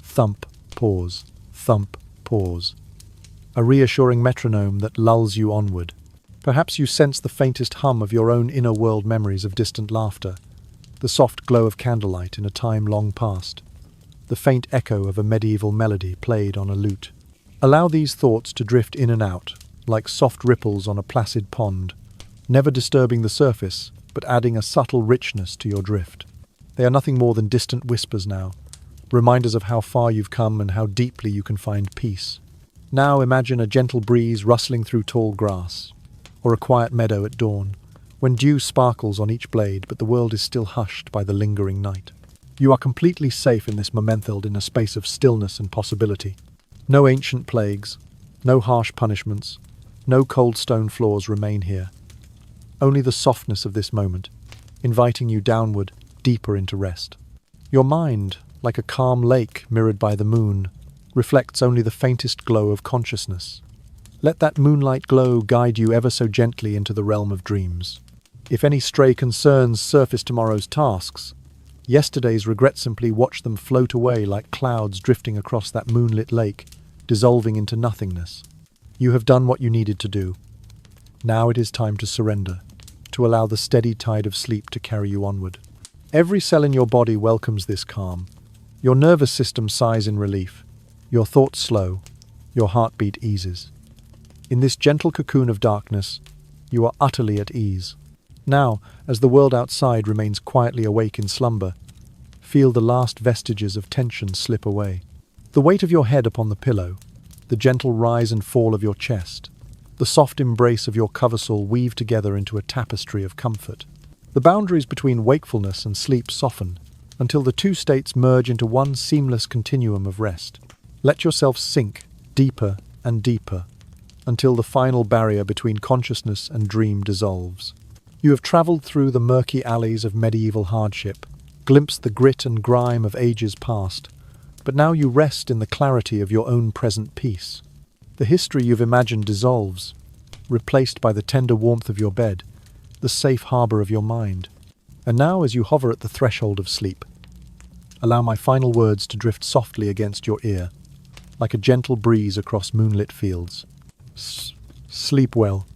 Thump, pause, thump, pause. A reassuring metronome that lulls you onward. Perhaps you sense the faintest hum of your own inner world memories of distant laughter, the soft glow of candlelight in a time long past, the faint echo of a medieval melody played on a lute. Allow these thoughts to drift in and out, like soft ripples on a placid pond, never disturbing the surface, but adding a subtle richness to your drift. They are nothing more than distant whispers now, reminders of how far you've come and how deeply you can find peace. Now imagine a gentle breeze rustling through tall grass, or a quiet meadow at dawn, when dew sparkles on each blade but the world is still hushed by the lingering night. You are completely safe in this momentheld in a space of stillness and possibility. No ancient plagues, no harsh punishments, no cold stone floors remain here. Only the softness of this moment, inviting you downward, deeper into rest. Your mind, like a calm lake mirrored by the moon, reflects only the faintest glow of consciousness. Let that moonlight glow guide you ever so gently into the realm of dreams. If any stray concerns surface tomorrow's tasks, yesterday's regret, simply watch them float away like clouds drifting across that moonlit lake, dissolving into nothingness. You have done what you needed to do. Now it is time to surrender, to allow the steady tide of sleep to carry you onward. Every cell in your body welcomes this calm. Your nervous system sighs in relief. Your thoughts slow. Your heartbeat eases. In this gentle cocoon of darkness, you are utterly at ease. Now, as the world outside remains quietly awake in slumber, feel the last vestiges of tension slip away. The weight of your head upon the pillow, the gentle rise and fall of your chest, the soft embrace of your coversaul weave together into a tapestry of comfort. The boundaries between wakefulness and sleep soften, until the two states merge into one seamless continuum of rest. Let yourself sink deeper and deeper, until the final barrier between consciousness and dream dissolves. You have traveled through the murky alleys of medieval hardship, glimpsed the grit and grime of ages past, but now you rest in the clarity of your own present peace. The history you've imagined dissolves, replaced by the tender warmth of your bed, the safe harbor of your mind. And now, as you hover at the threshold of sleep, allow my final words to drift softly against your ear, like a gentle breeze across moonlit fields. Sleep well.